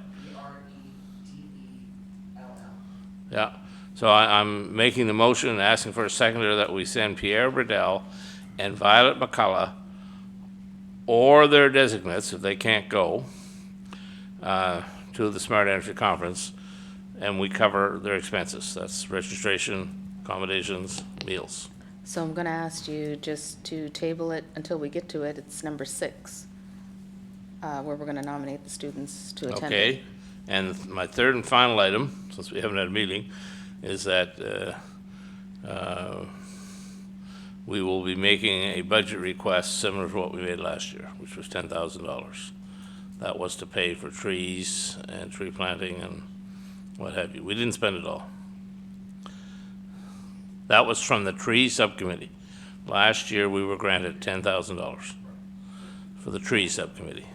Yeah, so I'm making the motion and asking for a seconder that we send Pierre Riddell and Violet McCullough or their designates, if they can't go, to the Smart Energy Conference, and we cover their expenses. That's registration, accommodations, meals. So I'm gonna ask you just to table it until we get to it. It's number 6, where we're gonna nominate the students to attend. Okay, and my third and final item, since we haven't had a meeting, is that we will be making a budget request similar to what we made last year, which was $10,000. That was to pay for trees and tree planting and what have you. We didn't spend it all. That was from the tree subcommittee. Last year, we were granted $10,000 for the tree subcommittee.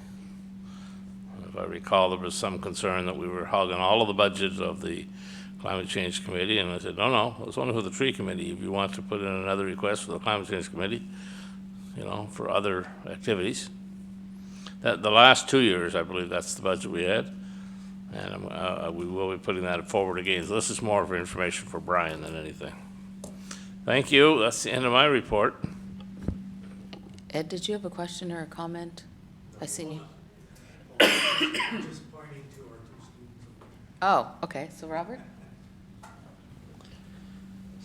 If I recall, there was some concern that we were hogging all of the budget of the Climate Change Committee, and I said, no, it's only for the tree committee. If you want to put in another request for the Climate Change Committee, for other activities. The last 2 years, I believe that's the budget we had, and we will be putting that forward again. So this is more for information for Brian than anything. Thank you. That's the end of my report. Ed, did you have a question or a comment? I see you. Just pointing to our 2 students. Oh, okay, so Robert?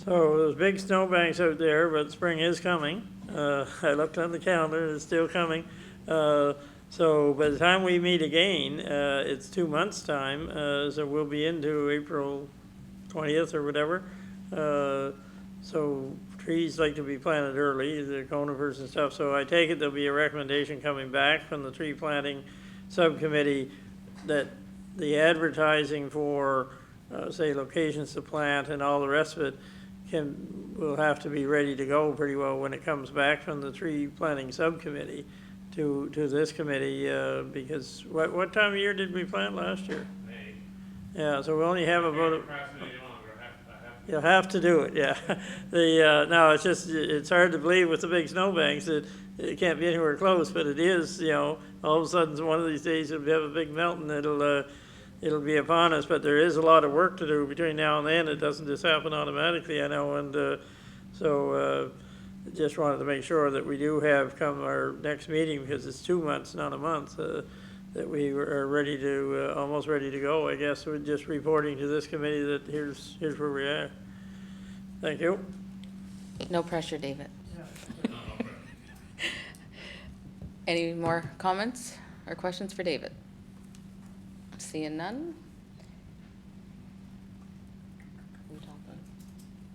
So there's big snowbanks out there, but spring is coming. I looked on the calendar, it's still coming. So by the time we meet again, it's 2 months' time, so we'll be into April 20th or whatever. So trees like to be planted early, the conifers and stuff, so I take it there'll be a recommendation coming back from the tree planting subcommittee that the advertising for, say, locations to plant and all the rest of it will have to be ready to go pretty well when it comes back from the tree planting subcommittee to this committee, because what time of year did we plant last year? May. Yeah, so we only have about, you'll I have to do it, yeah. No, it's hard to believe with the big snowbanks that it can't be anywhere close, but it is, all of a sudden, one of these days, if we have a big melt and it'll be upon us, but there is a lot of work to do between now and then. It doesn't just happen automatically, I know, and so just wanted to make sure that we do have come our next meeting, because it's 2 months, not a month, that we are ready to, almost ready to go, I guess. We're just reporting to this committee that here's where we are. Thank you. No pressure, David. Any more comments or questions for David? Seeing none?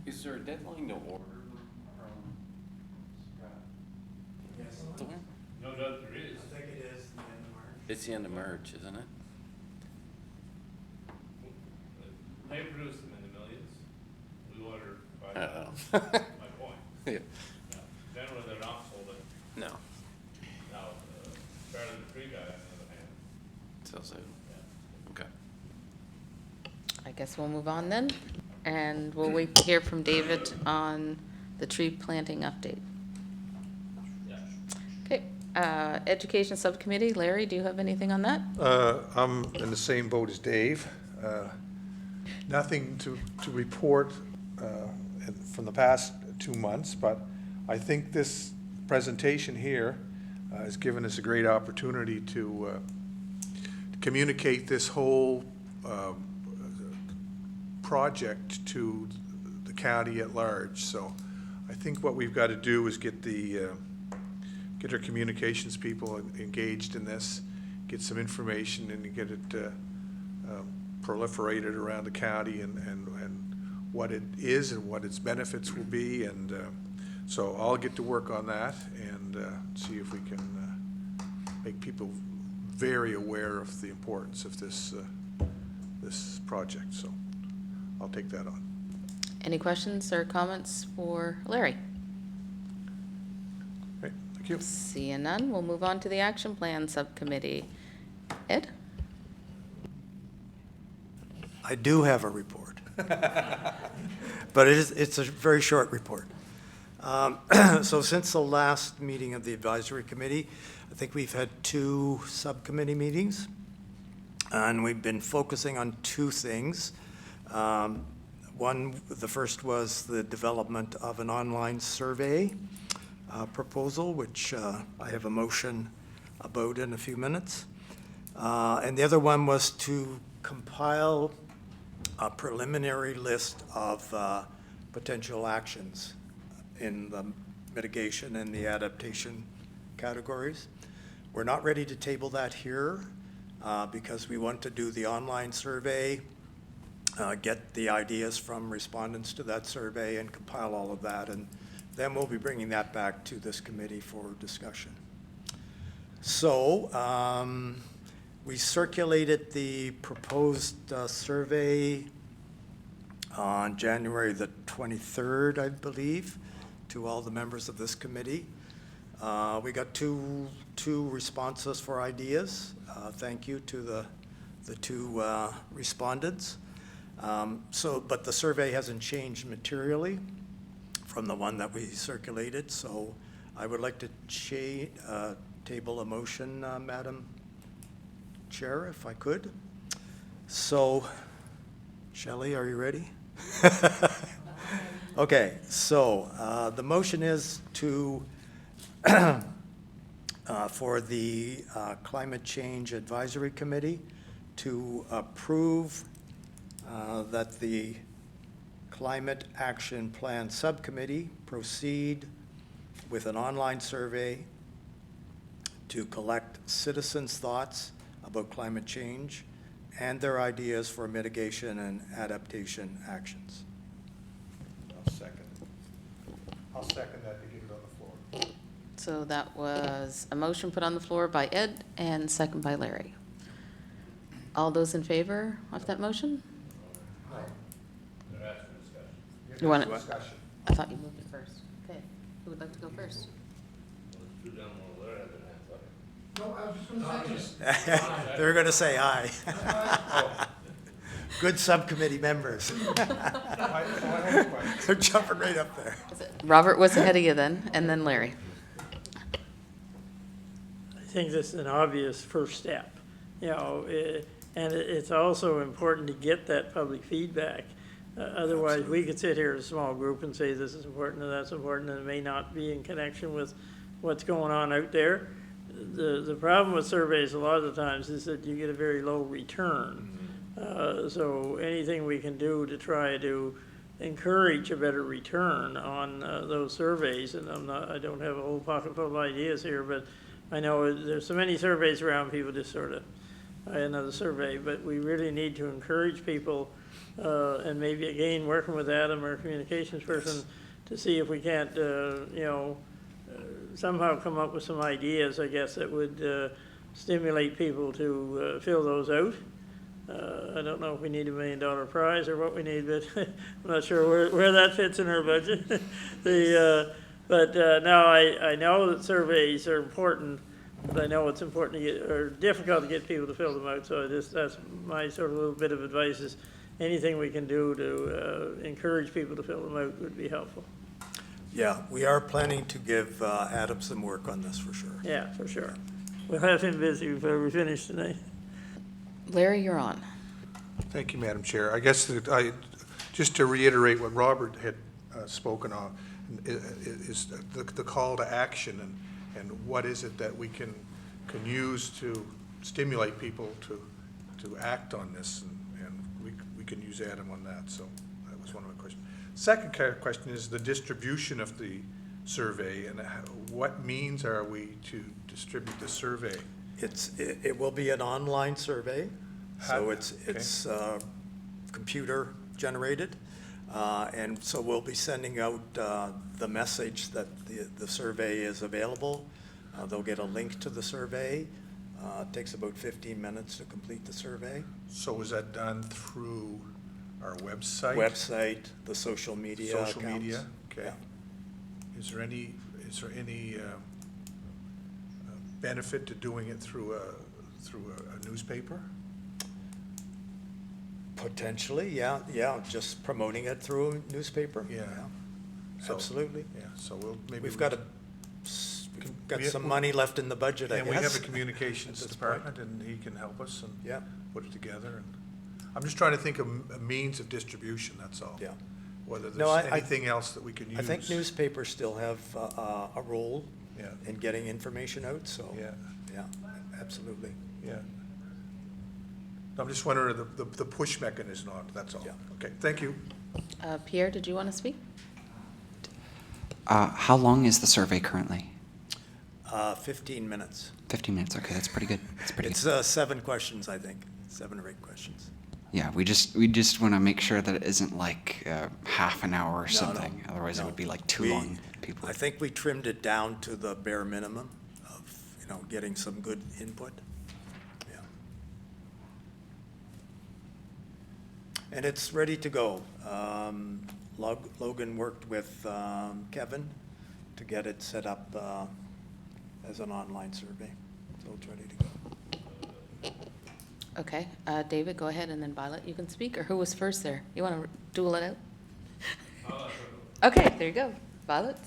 Is there a deadline to order them from Scott? Yes. No doubt there is. I think it is the end of March. It's the end of March, isn't it? They produce them in the millions. We order I don't know. my point. Yeah. Generally, they're not sold in. No. Now, Charlie the Tree Guy, on the other hand, Sells out. Okay. I guess we'll move on then, and we'll wait to hear from David on the tree planting update. yeah. Okay, Education Subcommittee, Larry, do you have anything on that? I'm in the same boat as Dave. Nothing to report from the past 2 months, but I think this presentation here has given us a great opportunity to communicate this whole project to the county at large. So I think what we've got to do is get our communications people engaged in this, get some information and get it proliferated around the county and what it is and what its benefits will be. And so I'll get to work on that and see if we can make people very aware of the importance of this project. So I'll take that on. Any questions or comments for Larry? Okay, thank you. Seeing none, we'll move on to the Action Plan Subcommittee. Ed? I do have a report. But it's a very short report. So since the last meeting of the advisory committee, I think we've had 2 subcommittee meetings, and we've been focusing on 2 things. The first was the development of an online survey proposal, which I have a motion about in a few minutes. And the other one was to compile a preliminary list of potential actions in the mitigation and the adaptation categories. We're not ready to table that here because we want to do the online survey, get the ideas from respondents to that survey and compile all of that, and then we'll be bringing that back to this committee for discussion. So we circulated the proposed survey on January the 23rd, I believe, to all the members of this committee. We got two responses for ideas. Thank you to the 2 respondents. But the survey hasn't changed materially from the one that we circulated, so I would like to table a motion, Madam Chair, if I could. So, Shelley, are you ready? Okay, so the motion is to, for the Climate Change Advisory Committee to approve that the Climate Action Plan Subcommittee proceed with an online survey to collect citizens' thoughts about climate change and their ideas for mitigation and adaptation actions. I'll second that to get it on the floor. So that was a motion put on the floor by Ed and second by Larry. All those in favor of that motion? They're asking discussion. You want it? Discussion. I thought you moved it first. Okay, who would like to go first? Well, there's 2 gentlemen over there that have their hands up. No, I was just gonna say, They're going to say aye. Good subcommittee members. They're jumping right up there. Robert was ahead of you then, and then Larry. I think this is an obvious first step, and it's also important to get that public feedback. Otherwise, we could sit here as a small group and say this is important and that's important, and it may not be in connection with what's going on out there. The problem with surveys a lot of the times is that you get a very low return. So anything we can do to try to encourage a better return on those surveys, and I don't have a whole pocket full of ideas here, but I know there's so many surveys around, people just sort of buy another survey, but we really need to encourage people, and maybe again, working with Adam, our communications person, to see if we can't, somehow come up with some ideas, I guess, that would stimulate people to fill those out. I don't know if we need $1 million prize or what we need, but I'm not sure where that fits in our budget. No, I know that surveys are important, but I know it's important to get, or difficult to get people to fill them out, so that's my sort of little bit of advice is anything we can do to encourage people to fill them out would be helpful. Yeah, we are planning to give Adam some work on this for sure. Yeah, for sure. We'll have him busy before we finish tonight. Larry, you're on. Thank you, Madam Chair. I guess just to reiterate what Robert had spoken on, is the call to action and what is it that we can use to stimulate people to act on this, and we can use Adam on that. So that was one of my questions. Second question is the distribution of the survey, and what means are we to distribute the survey? It will be an online survey, so it's computer generated. And so we'll be sending out the message that the survey is available. They'll get a link to the survey. It takes about 15 minutes to complete the survey. So is that done through our website? Website, the social media Social accounts. media, okay. Yeah. Is there any benefit to doing it through a newspaper? Potentially, yeah, just promoting it through a newspaper. Yeah. So- Absolutely. Yeah, so We've got some money left in the budget, I And we have guess. a communications at this point. department, and he can help us and Yeah. put it together. And I'm just trying to think of a means of distribution, that's all. Yeah. Whether No, there's I- anything else that we can use. I think newspapers still have a role Yeah. in getting information out, so. Yeah. Yeah, absolutely. Yeah. I'm just wondering the push mechanism on it, that's all. Yeah. Okay, thank you. Pierre, did you want to speak? How long is the survey currently? 15 minutes. 15 minutes. Okay, that's pretty good. That's pretty It's good. 7 questions, I think, 7 or 8 questions. Yeah, we just want to make sure that it isn't like half an hour or No, something. Otherwise, it no. would be like too We- long. People. I think we trimmed it down to the bare minimum of, getting some good input. Yeah. And it's ready to go. Logan worked with Kevin to get it set up as an online survey, so it's ready to go. Okay, David, go ahead, and then Violet, you can speak, or who was first there? You want to duel it out? Okay, there you go. Violet?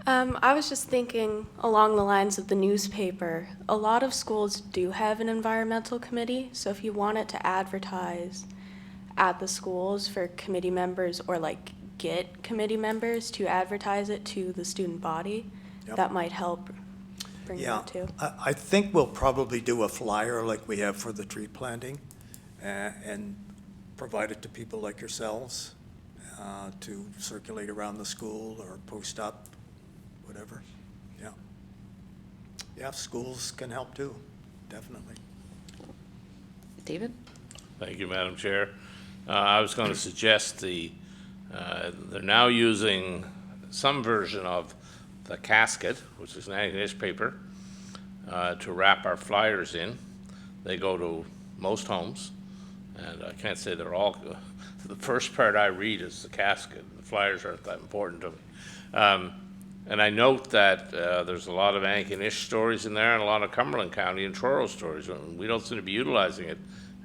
I was just thinking along the lines of the newspaper. A lot of schools do have an environmental committee, so if you wanted to advertise at the schools for committee members or like get committee members to advertise it to the student body, Yep. that might help bring it Yeah, up too. I think we'll probably do a flyer like we have for the tree planting and provide it to people like yourselves to circulate around the school or post up, whatever. Yeah. Yeah, schools can help too, definitely. David? Thank you, Madam Chair. I was going to suggest they're now using some version of the casket, which is an English paper, to wrap our flyers in. They go to most homes, and I can't say they're all, the first part I read is the casket. The flyers aren't that important to me. And I note that there's a lot of Ankenish stories in there and a lot of Cumberland County and Truro stories. We don't seem to be utilizing it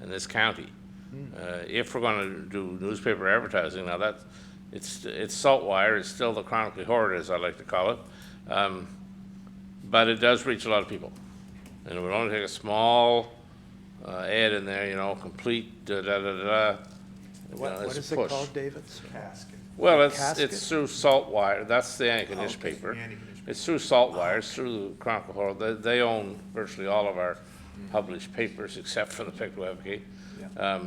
in this county. If we're going to do newspaper advertising, now it's salt wire, it's still the chronically horrid, as I like to call it, but it does reach a lot of people. And it would only take a small ad in there, complete da-da-da-da. What is it called, David? Casket. Well, Casket? it's through salt wire, that's the Ankenish Okay. paper. The Ankenish paper. It's through salt wire, it's through the Chronicle Herald. They own virtually all of our published papers except for the Pictou Advocate. Yeah.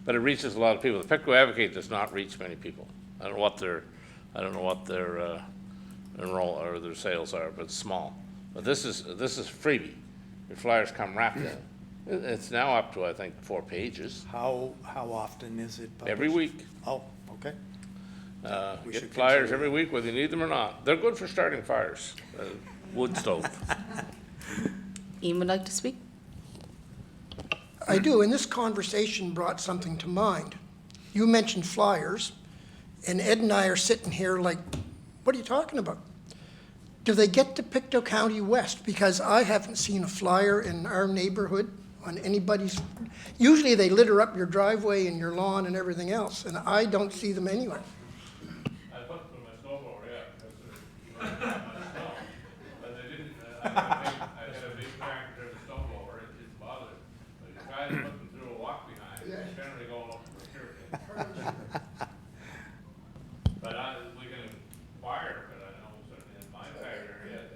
But it reaches a lot of people. The Pictou Advocate does not reach many people. I don't know what their enroll or their sales are, but it's small. But this is a freebie. Your flyers come wrapped in. It's now up to, I think, 4 pages. How often is it published? Every week. Oh, okay. We Get should flyers consider every week, whether you need them or not. They're good for starting fires. Wood stove. Ian would like to speak? I do, and this conversation brought something to mind. You mentioned flyers, and Ed and I are sitting here like, what are you talking about? Do they get to Pictou County West? Because I haven't seen a flyer in our neighborhood on anybody's, usually they litter up your driveway and your lawn and everything else, and I don't see them anywhere. I put them in my snowblower, yeah, because they're, snow. But they didn't, I had a big tractor and a snowblower, it's bothered. But if guys put them through a walk behind, it's generally going up for sure. But we can inquire, but I know certainly in my area,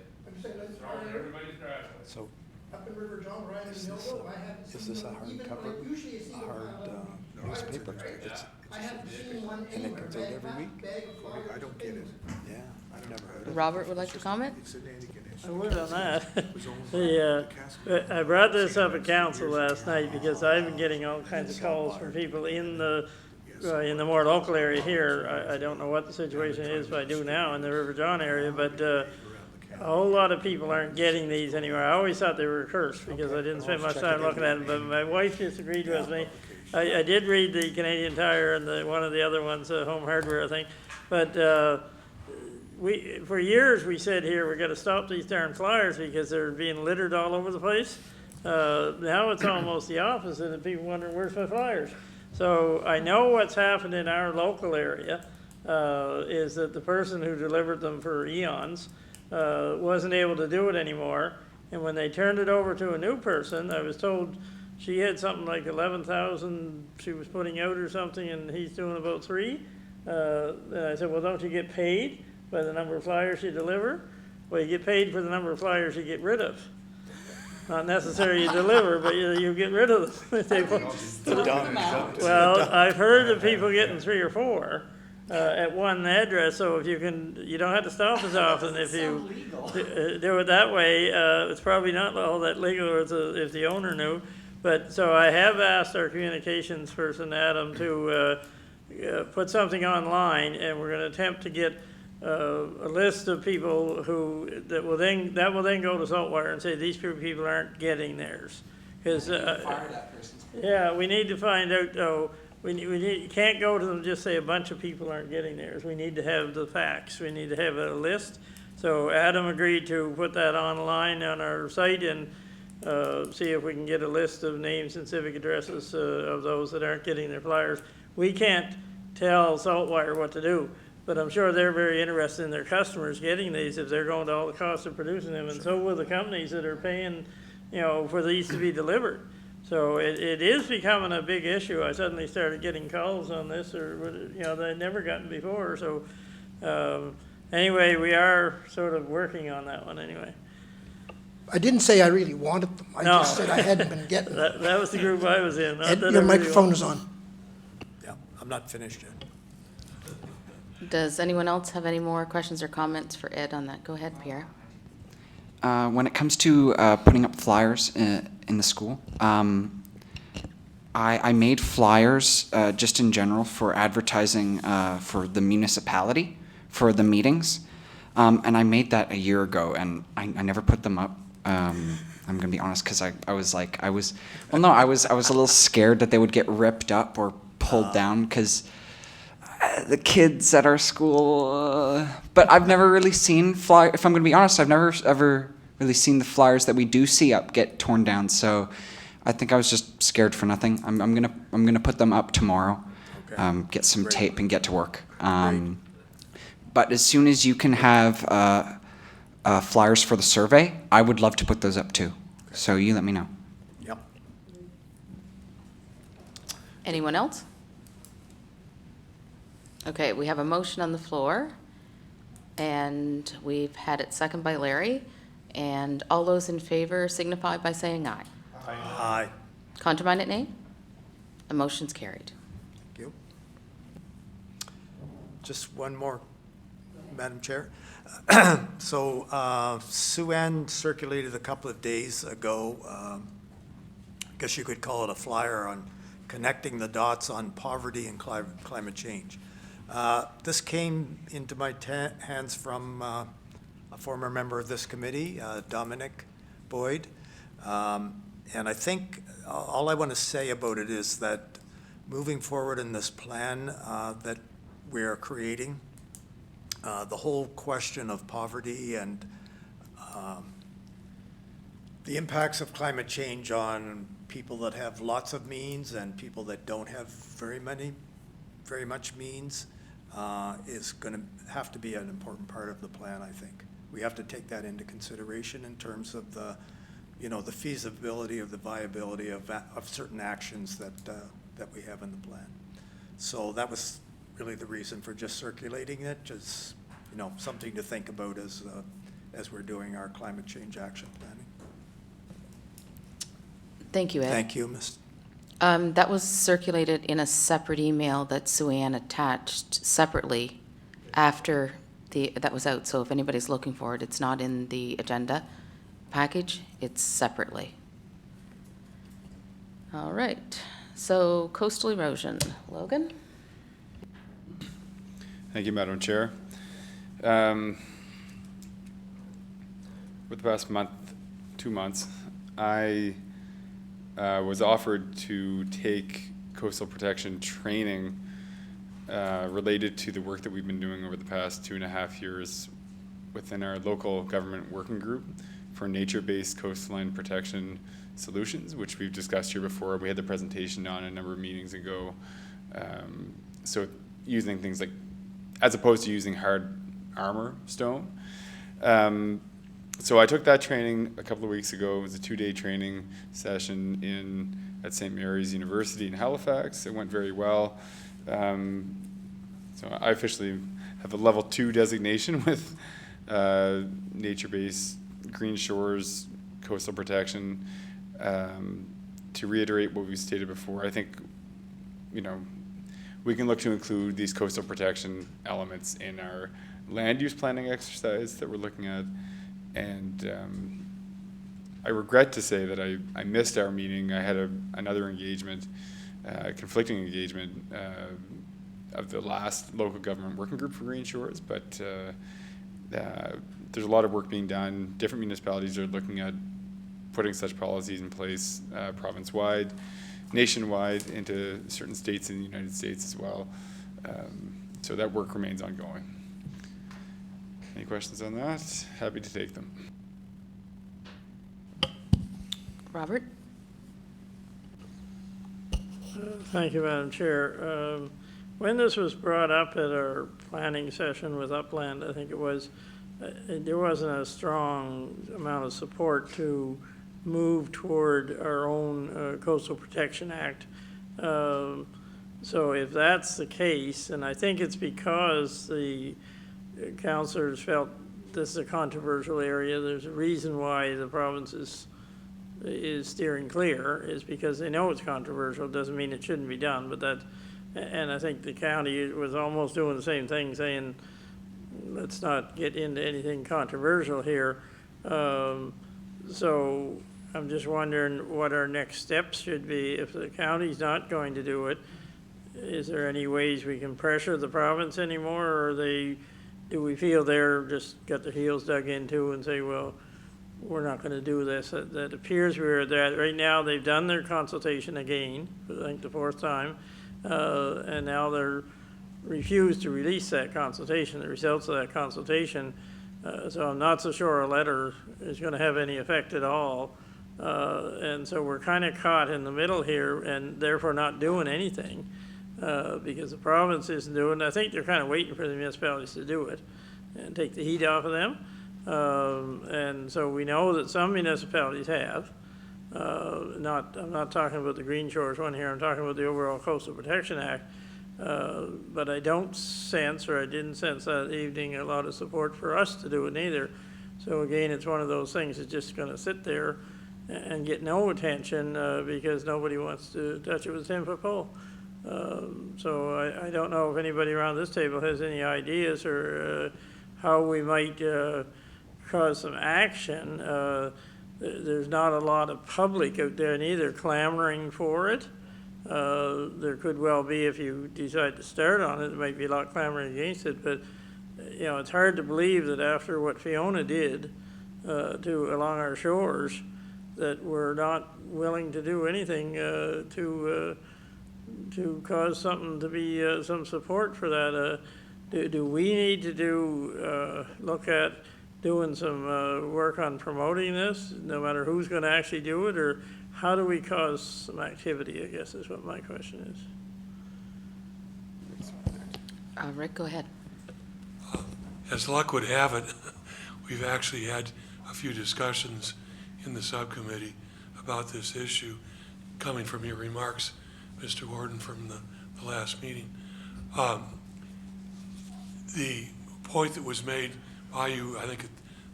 they throw it in everybody's driveway. So Up in River John, Ryan and Millville, I haven't is seen this a one, even hardcover, like usually I see a one hard on newspaper? driveway, It's, I haven't seen one and it anywhere. comes out every week? Bag of flyers. I don't get it. Yeah, I've never heard of it. Robert would like to comment? It's an Antican issue. I would on that. It was owned by Casco. I brought this up at council last night because I've been getting all kinds of calls from people in the more local area here. I don't know what the situation is, but I do now in the River John area, but, a whole lot of people aren't getting these anymore. I always thought they were cursed because I didn't spend much time looking at them, but my wife disagreed with me. I did read the Canadian Tire and one of the other ones, Home Hardware, I think, but, for years, we said here, we gotta stop these darn flyers because they're being littered all over the place. Now it's almost the opposite, and people wonder, where's my flyers? So I know what's happened in our local area, is that the person who delivered them for eons, wasn't able to do it anymore. And when they turned it over to a new person, I was told she had something like 11,000 she was putting out or something, and he's doing about 3. And I said, well, don't you get paid by the number of flyers you deliver? Well, you get paid for the number of flyers you get rid of. Not necessarily you deliver, but you get rid of them. Well, I've heard of people getting 3 or 4 at one address, so if you don't have to stop as often if you do it that way. It's probably not all that legal if the owner knew. But, so I have asked our communications person, Adam, to put something online, and we're gonna attempt to get a list of people that will then go to Saltwater and say, these people aren't getting theirs. Because, Fire that person's. yeah, we need to find out, you can't go to them and just say a bunch of people aren't getting theirs. We need to have the facts. We need to have a list. So Adam agreed to put that online on our site and see if we can get a list of names and civic addresses of those that aren't getting their flyers. We can't tell Saltwater what to do, but I'm sure they're very interested in their customers getting these if they're going to all the costs of producing them, and so will the companies that are paying, for these to be delivered. So it is becoming a big issue. I suddenly started getting calls on this, or that I'd never gotten before. So anyway, we are sort of working on that one anyway. I didn't say I really wanted them, I No. just said I hadn't been getting them. That was the group I was in. not Ed, that I your really microphone wanted- is on. Yeah, I'm not finished yet. Does anyone else have any more questions or comments for Ed on that? Go ahead, Pierre. When it comes to putting up flyers in the school, I made flyers just in general for advertising for the municipality for the meetings, and I made that a year ago, and I never put them up. I'm gonna be honest, because I was a little scared that they would get ripped up or pulled down, because the kids at our school, but I've never really seen if I'm gonna be honest, I've never ever really seen the flyers that we do see up get torn down, so I think I was just scared for nothing. I'm gonna put them up tomorrow, Okay. get some Great. tape and get to work. But as soon as you can have flyers for the survey, I would love to put those up too. So you let me know. Yep. Anyone else? Okay, we have a motion on the floor, and we've had it seconded by Larry. And all those in favor signify by saying aye. Aye. Contraminded nay? The motion's carried. Thank you. Just one more, Madam Chair. So Sue Ann circulated a couple of days ago, I guess you could call it a flyer on connecting the dots on poverty and climate change. This came into my hands from a former member of this committee, Dominic Boyd. And I think all I want to say about it is that moving forward in this plan that we are creating, the whole question of poverty and the impacts of climate change on people that have lots of means and people that don't have very much means is going to have to be an important part of the plan, I think. We have to take that into consideration in terms of the, the feasibility of the viability of certain actions that we have in the plan. So that was really the reason for just circulating it, just, something to think about as we're doing our climate change action planning. Thank you, Ed. Thank you, Ms. That was circulated in a separate email that Sue Ann attached separately after that was out. So if anybody's looking for it, it's not in the agenda package, it's separately. All right, so coastal erosion. Logan? Thank you, Madam Chair. For the past month, 2 months, I was offered to take coastal protection training related to the work that we've been doing over the past 2.5 years within our local government working group for nature-based coastline protection solutions, which we've discussed here before. We had the presentation on a number of meetings ago. So using things like, as opposed to using hard armor stone. So I took that training a couple of weeks ago. It was a 2-day training session at St. Mary's University in Halifax. It went very well. So I officially have a level 2 designation with nature-based green shores, coastal protection. To reiterate what we stated before, I think, we can look to include these coastal protection elements in our land use planning exercise that we're looking at. And I regret to say that I missed our meeting. I had another engagement, conflicting engagement of the last local government working group for Green Shores, but there's a lot of work being done. Different municipalities are looking at putting such policies in place province-wide, nationwide, into certain states in the United States as well. So that work remains ongoing. Any questions on that? Happy to take them. Robert? Thank you, Madam Chair. When this was brought up at our planning session with Upland, I think it was, there wasn't a strong amount of support to move toward our own Coastal Protection Act. So if that's the case, and I think it's because the councillors felt this is a controversial area, there's a reason why the province is steering clear, is because they know it's controversial. Doesn't mean it shouldn't be done, but that, and I think the county was almost doing the same thing, saying, let's not get into anything controversial here. So I'm just wondering what our next steps should be. If the county's not going to do it, is there any ways we can pressure the province anymore, or do we feel they're just got their heels dug into and say, well, we're not going to do this? That appears we're there. Right now, they've done their consultation again, I think the 4th time, and now they're refused to release that consultation, the results of that consultation. So I'm not so sure a letter is going to have any effect at all. And so we're kind of caught in the middle here and therefore not doing anything because the province isn't doing it. I think they're kind of waiting for the municipalities to do it and take the heat off of them. And so we know that some municipalities have. I'm not talking about the Green Shores one here, I'm talking about the overall Coastal Protection Act. But I don't sense, or I didn't sense that evening, a lot of support for us to do it neither. So again, it's one of those things that's just going to sit there and get no attention because nobody wants to touch it with a 10-foot pole. So I don't know if anybody around this table has any ideas or how we might cause some action. There's not a lot of public out there neither clamoring for it. There could well be, if you decide to start on it, there might be a lot clamoring against it, but it's hard to believe that after what Fiona did along our shores, that we're not willing to do anything to cause something to be some support for that. Do we need to look at doing some work on promoting this, no matter who's going to actually do it, or how do we cause some activity, I guess is what my question is. Rick, go ahead. As luck would have it, we've actually had a few discussions in the subcommittee about this issue, coming from your remarks, Mr. Warden, from the last meeting. The point that was made by you, I think at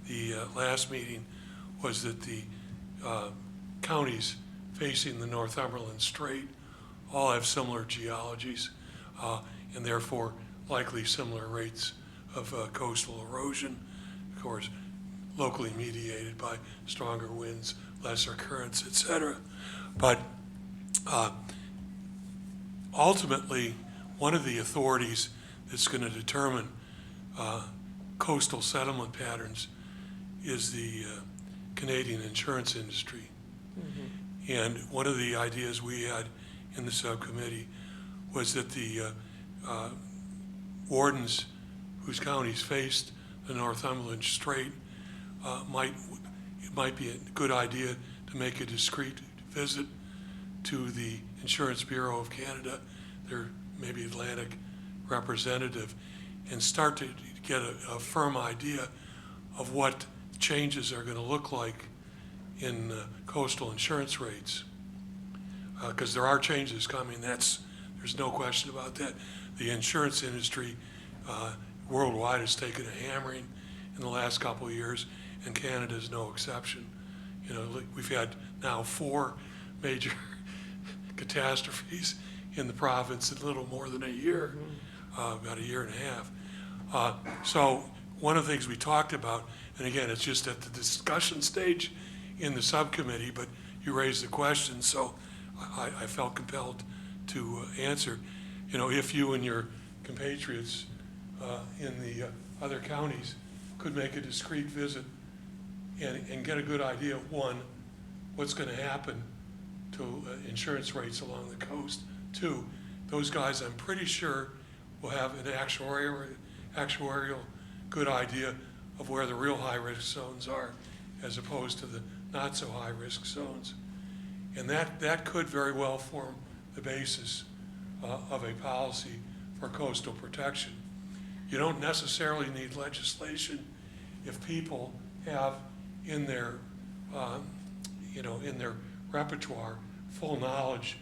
the last meeting, was that the counties facing the Northumberland Strait all have similar geologies, and therefore likely similar rates of coastal erosion, of course, locally mediated by stronger winds, lesser currents, et cetera. But ultimately, one of the authorities that's going to determine coastal settlement patterns is the Canadian insurance industry. Mm-hmm. And one of the ideas we had in the subcommittee was that the wardens whose counties faced the Northumberland Strait it might be a good idea to make a discreet visit to the Insurance Bureau of Canada, their maybe Atlantic representative, and start to get a firm idea of what changes are going to look like in coastal insurance rates. Because there are changes coming, there's no question about that. The insurance industry worldwide has taken a hammering in the last couple of years, and Canada is no exception. You know, we've had now 4 major catastrophes in the province in little more than a year, about a year and a half. So one of the things we talked about, and again, it's just at the discussion stage in the subcommittee, but you raised the question, so I felt compelled to answer. You know, if you and your compatriots in the other counties could make a discreet visit and get a good idea of, one, what's going to happen to insurance rates along the coast. 2, those guys, I'm pretty sure, will have an actuarial good idea of where the real high-risk zones are as opposed to the not-so-high-risk zones. And that could very well form the basis of a policy for coastal protection. You don't necessarily need legislation if people have in their, in their repertoire full knowledge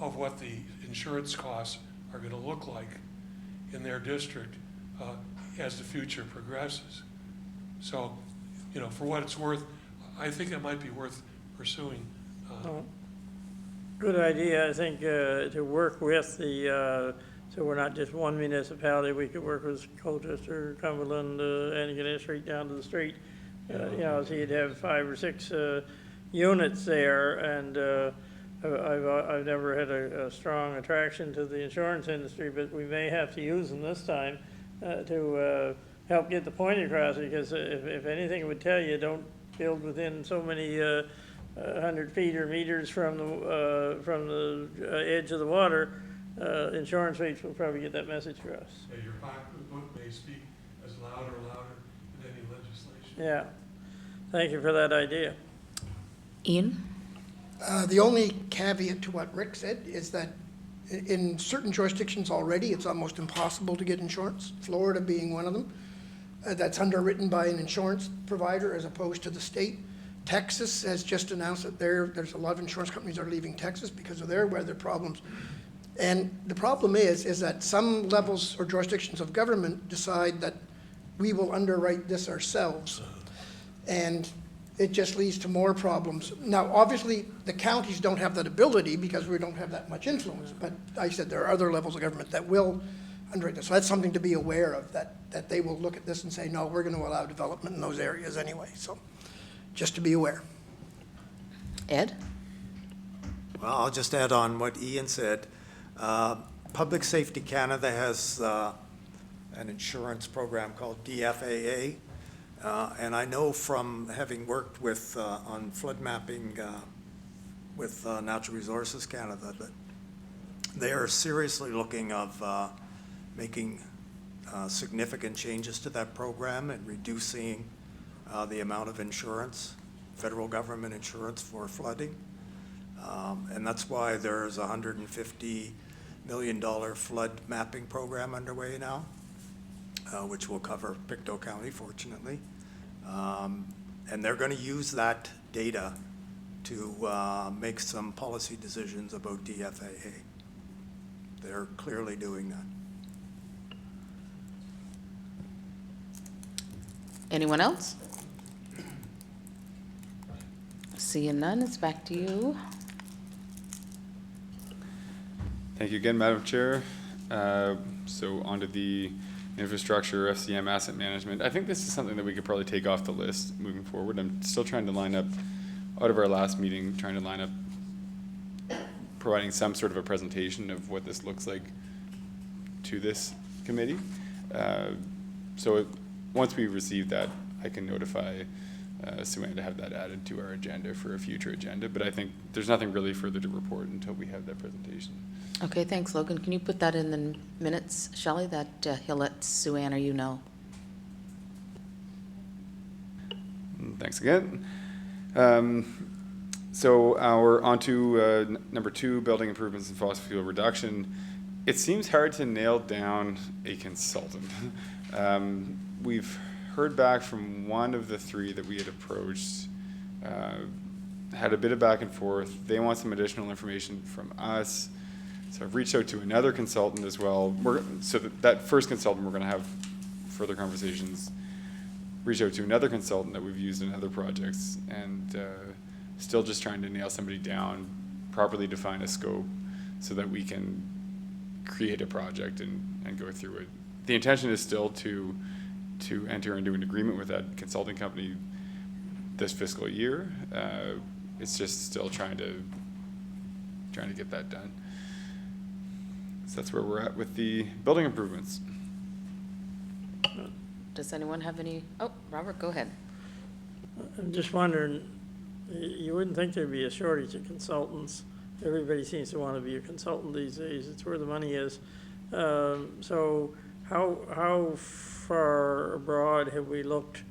of what the insurance costs are going to look like in their district as the future progresses. So, you know, for what it's worth, I think it might be worth pursuing. Good idea, I think, to work with the, so we're not just one municipality, we could work with Colchester, Cumberland, Antigonish, straight down to the street. You know, so you'd have 5 or 6 units there, and I've never had a strong attraction to the insurance industry, but we may have to use them this time to help get the point across, because if anything would tell you, don't build within so many 100 feet or meters from the edge of the water. Insurance rates will probably get that message across. Yeah, your pocketbook may speak as louder than any legislation. Yeah, thank you for that idea. Ian? The only caveat to what Rick said is that in certain jurisdictions already, it's almost impossible to get insurance, Florida being one of them. That's underwritten by an insurance provider as opposed to the state. Texas has just announced that there's a lot of insurance companies that are leaving Texas because of their weather problems. And the problem is that some levels or jurisdictions of government decide that we will underwrite this ourselves. And it just leads to more problems. Now, obviously, the counties don't have that ability because we don't have that much influence, but I said there are other levels of government that will underwrite this. So that's something to be aware of, that they will look at this and say, no, we're going to allow development in those areas anyway. So just to be aware. Ed? Well, I'll just add on what Ian said. Public Safety Canada has an insurance program called DFAA, And I know from having worked with, on flood mapping with Natural Resources Canada, that they are seriously looking of making significant changes to that program and reducing the amount of insurance, federal government insurance for flooding. And that's why there's a $150 million flood mapping program underway now, which will cover Pictou County, fortunately. And they're going to use that data to make some policy decisions about DFAA. They're clearly doing that. Anyone else? Seeing none, it's back to you. Thank you again, Madam Chair. So onto the infrastructure, FCM, asset management. I think this is something that we could probably take off the list moving forward. I'm still trying to line up, out of our last meeting, trying to line up providing some sort of a presentation of what this looks like to this committee. Once we receive that, I can notify Sue-Ann to have that added to our agenda for a future agenda, but I think there's nothing really further to report until we have that presentation. Okay, thanks, Logan. Can you put that in the minutes, Shelley, that he'll let Sue-Ann or you know? Thanks again. So we're on to number 2, building improvements and fossil fuel reduction. It seems hard to nail down a consultant. We've heard back from one of the 3 that we had approached, had a bit of back and forth. They want some additional information from us. So I've reached out to another consultant as well. That first consultant, we're going to have further conversations. Reach out to another consultant that we've used in other projects, and still just trying to nail somebody down, properly define a scope so that we can create a project and go through it. The intention is still to enter into an agreement with that consulting company this fiscal year. It's just still trying to get that done. So that's where we're at with the building improvements. Does anyone have any? Oh, Robert, go ahead. I'm just wondering, you wouldn't think there'd be a shortage of consultants. Everybody seems to want to be a consultant these days. It's where the money is. So how far abroad have we looked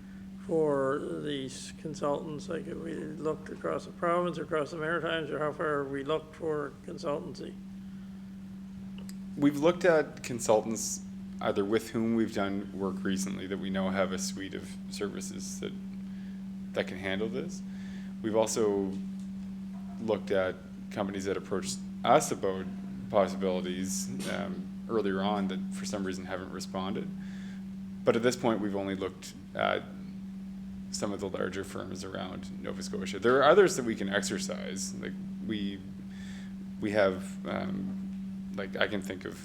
for these consultants? Like, have we looked across the province, across the Maritimes, or how far have we looked for consultancy? We've looked at consultants either with whom we've done work recently that we know have a suite of services that can handle this. We've also looked at companies that approached us about possibilities earlier on that for some reason haven't responded. But at this point, we've only looked at some of the larger firms around Nova Scotia. There are others that we can exercise. Like we have, like I can think of,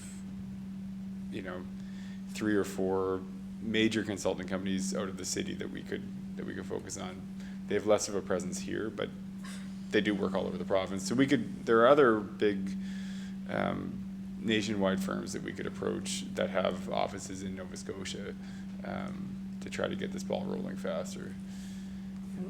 3 or 4 major consulting companies out of the city that we could focus on. They have less of a presence here, but they do work all over the province. So there are other big nationwide firms that we could approach that have offices in Nova Scotia to try to get this ball rolling faster.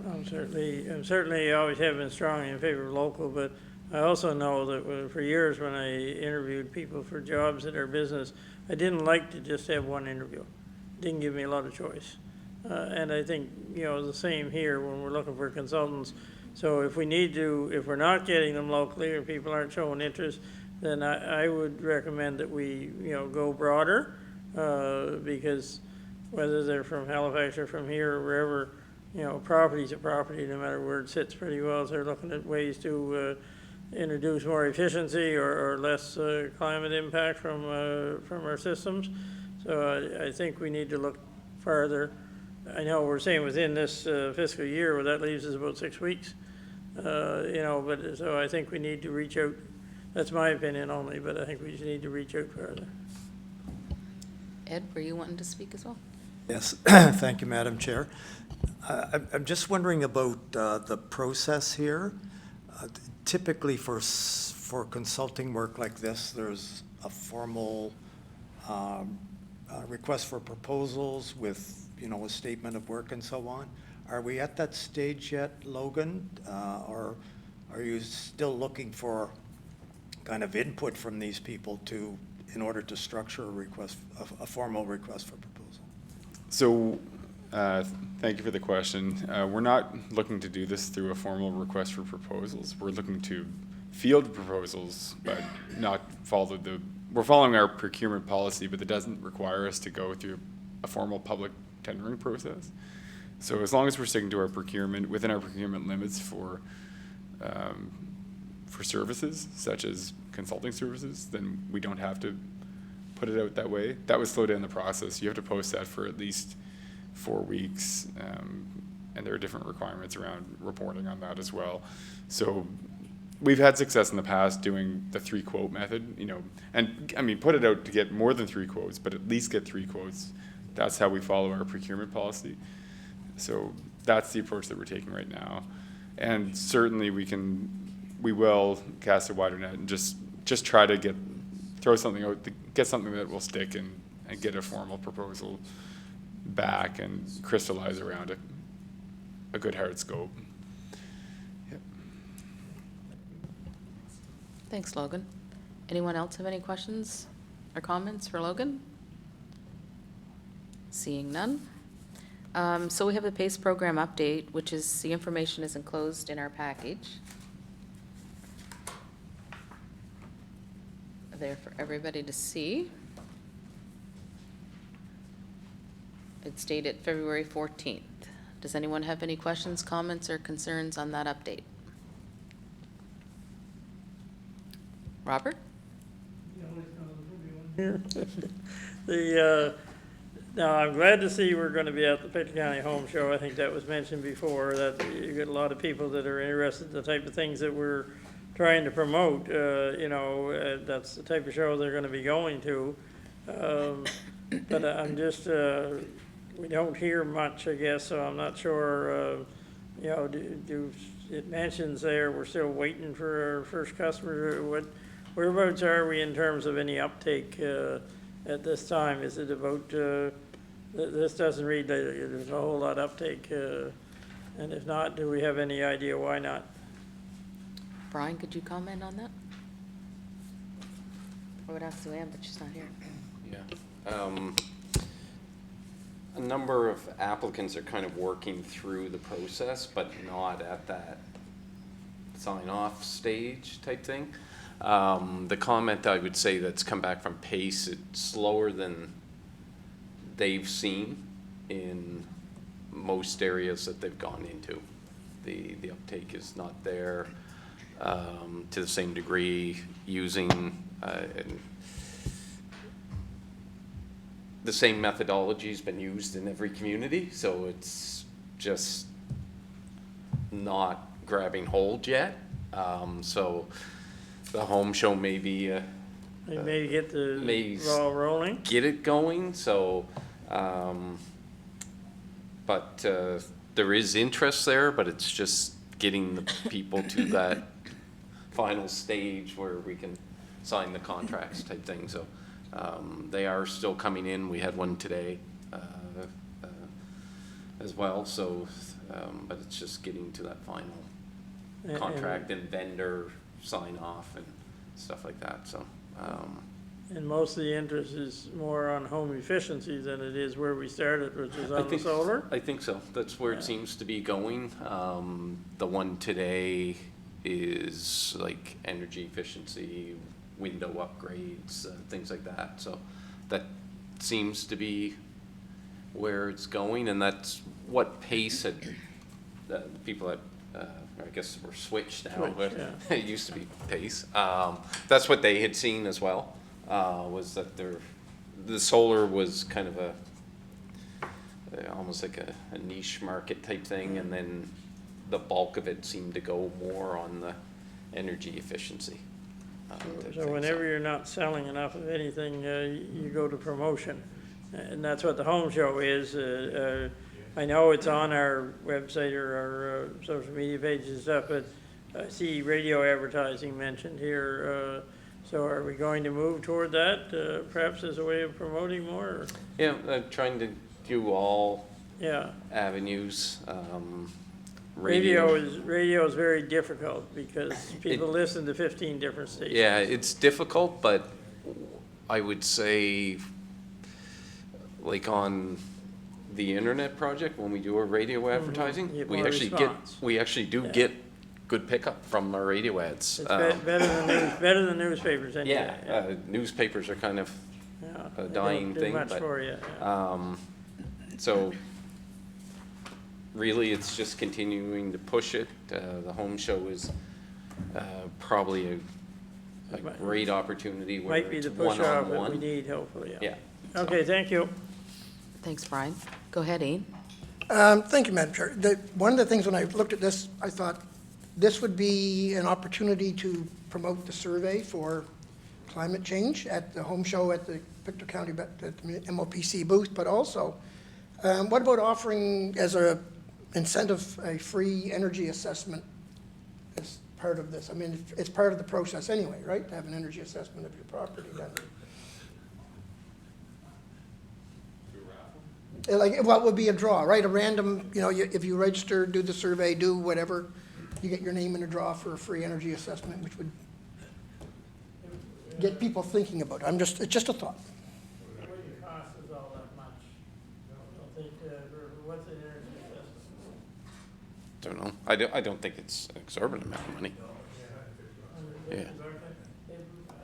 I'm certainly always have been strongly in favor of local, but I also know that for years when I interviewed people for jobs in our business, I didn't like to just have one interview. It didn't give me a lot of choice. And I think, the same here when we're looking for consultants. So if we're not getting them locally or people aren't showing interest, then I would recommend that we, go broader, because whether they're from Halifax or from here or wherever, property's a property, no matter where it sits pretty well. So they're looking at ways to introduce more efficiency or less climate impact from our systems. So I think we need to look farther. I know we're saying within this fiscal year, well, that leaves us about 6 weeks. But so I think we need to reach out. That's my opinion only, but I think we just need to reach out further. Ed, were you wanting to speak as well? Yes, thank you, Madam Chair. I'm just wondering about the process here. Typically for consulting work like this, there's a formal request for proposals with, you know, a statement of work and so on. Are we at that stage yet, Logan? Or are you still looking for kind of input from these people in order to structure a formal request for proposal? So, thank you for the question. We're not looking to do this through a formal request for proposals. We're looking to field proposals, but not follow we're following our procurement policy, but it doesn't require us to go through a formal public tendering process. So as long as we're sticking to our procurement, within our procurement limits for services, such as consulting services, then we don't have to put it out that way. That would slow down the process. You have to post that for at least 4 weeks, and there are different requirements around reporting on that as well. So we've had success in the past doing the 3-quote method, you know, and I mean, put it out to get more than 3 quotes, but at least get 3 quotes. That's how we follow our procurement policy. So that's the approach that we're taking right now. And certainly we will cast a wider net and just try to throw something out, get something that will stick and get a formal proposal back and crystallize around a good hard scope. Yep. Thanks, Logan. Anyone else have any questions or comments for Logan? Seeing none. So we have the PACE program update, which is, the information is enclosed in our package. There for everybody to see. It's dated February 14th. Does anyone have any questions, comments, or concerns on that update? Robert? Now, I'm glad to see we're going to be at the Petrie County Home Show. I think that was mentioned before, that you get a lot of people that are interested in the type of things that we're trying to promote. You know, that's the type of show they're going to be going to. But I'm just, we don't hear much, I guess, so I'm not sure, you know, it mentions there we're still waiting for our first customer. Whereabouts are we in terms of any uptake at this time? Is it about, this doesn't read that there's a whole lot uptake, and if not, do we have any idea why not? Brian, could you comment on that? I would ask Sue-Ann, but she's not here. Yeah. A number of applicants are kind of working through the process, but not at that sign-off stage type thing. The comment I would say that's come back from PACE, it's slower than they've seen in most areas that they've gone into. The uptake is not there to the same degree, using the same methodology has been used in every community, so it's just not grabbing hold yet. So the home show may be They may get the ball rolling. get it going. So, but there is interest there, but it's just getting the people to that final stage where we can sign the contracts type thing. So they are still coming in. We had one today as well. So, but it's just getting to that final contract and vendor sign off and stuff like that. So. And most of the interest is more on home efficiency than it is where we started, which is on the solar? I think so. That's where it seems to be going. The one today is like energy efficiency, window upgrades, things like that. So that seems to be where it's going, and that's what PACE had, people that, I guess we're switched now, but yeah. It used to be PACE. That's what they had seen as well, was that the solar was kind of almost like a niche market type thing, and then the bulk of it seemed to go more on the energy efficiency. So whenever you're not selling enough of anything, you go to promotion, and that's what the home show is. I know it's on our website or our social media pages and stuff, but I see radio advertising mentioned here. So are we going to move toward that, perhaps as a way of promoting more? Or? Yeah, trying to do all Yeah. avenues. Radio is very difficult because people listen to 15 different stations. Yeah, it's difficult, but I would say, like on the internet project, when we do our radio advertising, You have we more actually response. do get good pickup from our radio ads. It's better than newspapers anyway. Yeah, newspapers are kind of Yeah, a they dying don't do thing, much but, for you, yeah. so really it's just continuing to push it. The home show is probably a great opportunity where Might be it's the push-off that we one-on-one. need, hopefully, yeah. Yeah. Okay, thank you. Thanks, Brian. Go ahead, Ian. Thank you, Madam Chair. One of the things when I looked at this, I thought this would be an opportunity to promote the survey for climate change at the home show at the Pictou County, at the MOPC booth, but also, what about offering as a incentive, a free energy assessment as part of this? I mean, it's part of the process anyway, right, to have an energy assessment of your property done. Like, what would be a draw, right? A random, if you register, do the survey, do whatever, you get your name in a draw for a free energy assessment, which would get people thinking about it. It's just a thought. It wouldn't cost us all that much. I don't think, what's the energy assessment? Don't know. I don't think it's an exorbitant amount of money. Yeah.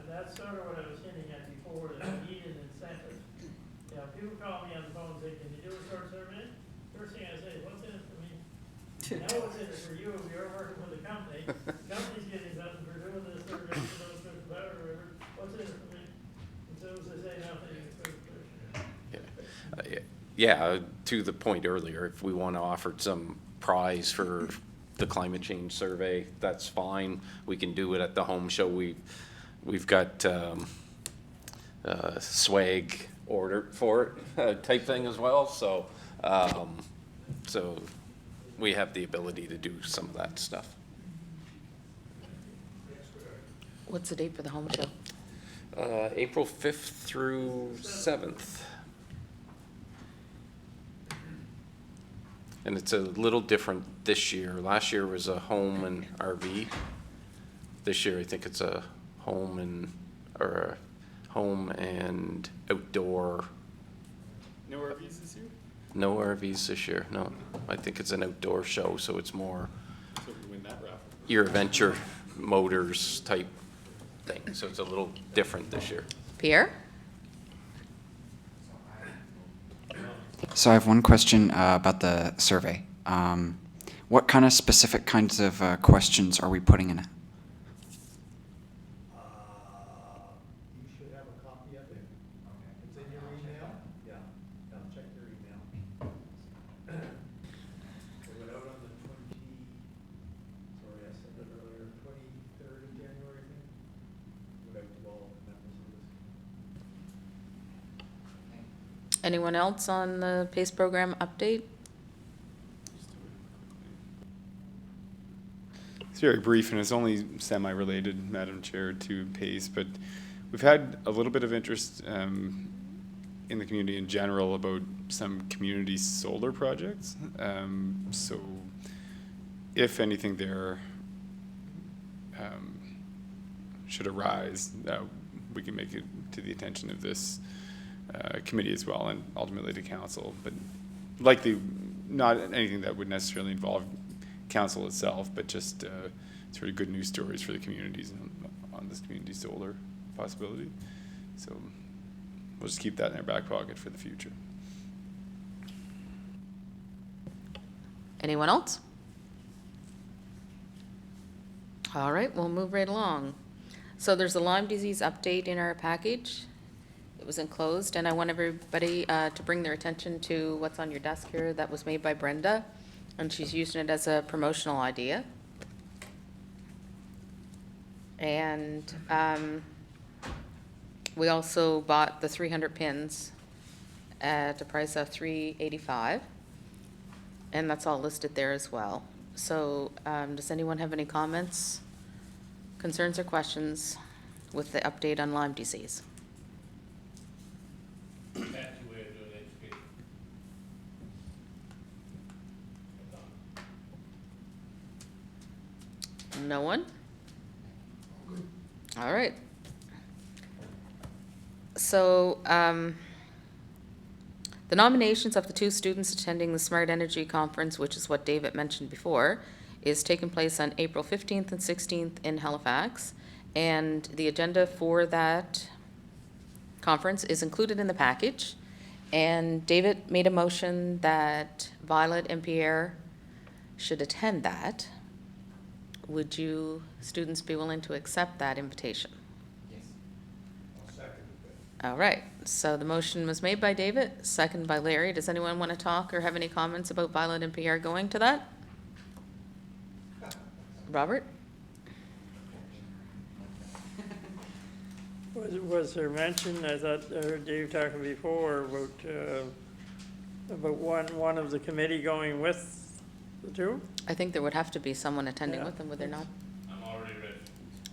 That's sort of what I was hinting at before, that we need an incentive. People call me on the phone and say, can you do a short survey? First thing I say, what's in it for me? Now what's in it for you? You're working with a company. Company's getting nothing for doing this survey, whatever. What's in it for me? And so as they say nothing, it's sort of Yeah, to the point earlier, if we want to offer some prize for the climate change survey, that's fine. We can do it at the home show. We've got swag ordered for it type thing as well. So we have the ability to do some of that stuff. What's the date for the home show? April 5th through 7th. And it's a little different this year. Last year was a home and RV. This year, I think it's a home and outdoor. No RVs this year? No RVs this year, no. I think it's an outdoor show, so it's more So we win that raffle. your adventure motors type thing. So it's a little different this year. Pierre? So I have one question about the survey. What kind of specific kinds of questions are we putting in it? You should have a copy of it. It's in your email. Yeah, check your email. It went out on the I said it earlier, 23rd of January, I think. Went out to all the members of this. Anyone else on the PACE program update? It's very brief, and it's only semi-related, Madam Chair, to PACE, but we've had a little bit of interest in the community in general about some community solar projects. So if anything there should arise, we can make it to the attention of this committee as well, and ultimately to council, but likely not anything that would necessarily involve council itself, but just sort of good news stories for the communities on this community solar possibility. So we'll just keep that in our back pocket for the future. Anyone else? All right, we'll move right along. So there's a Lyme disease update in our package. It was enclosed, and I want everybody to bring their attention to what's on your desk here that was made by Brenda, and she's using it as a promotional idea. And we also bought the 300 pins at a price of $385, and that's all listed there as well. So does anyone have any comments, concerns, or questions with the update on Lyme disease? No one? All right. So, the nominations of the 2 students attending the Smart Energy Conference, which is what David mentioned before, is taking place on April 15th and 16th in Halifax. And the agenda for that conference is included in the package. And David made a motion that Violet and Pierre should attend that. Would you, students, be willing to accept that invitation? Yes. All right, so the motion was made by David, seconded by Larry. Does anyone want to talk or have any comments about Violet and Pierre going to that? Robert? Was there mention, I thought, I heard Dave talking before about one of the committee going with the 2? I think there would have to be someone attending Yeah. with them, would there not? I'm already ready.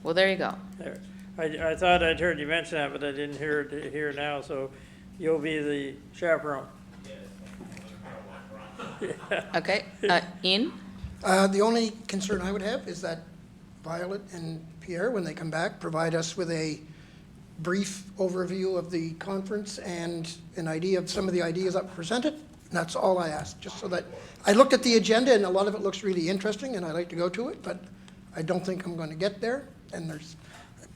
Well, there you go. There. I thought I'd heard you mention that, but I didn't hear it here now, so you'll be the chaperone. Okay, Ian? The only concern I would have is that Violet and Pierre, when they come back, provide us with a brief overview of the conference and an idea of some of the ideas that were presented. And that's all I ask, just so that, I looked at the agenda and a lot of it looks really interesting and I'd like to go to it, but I don't think I'm going to get there. And there's,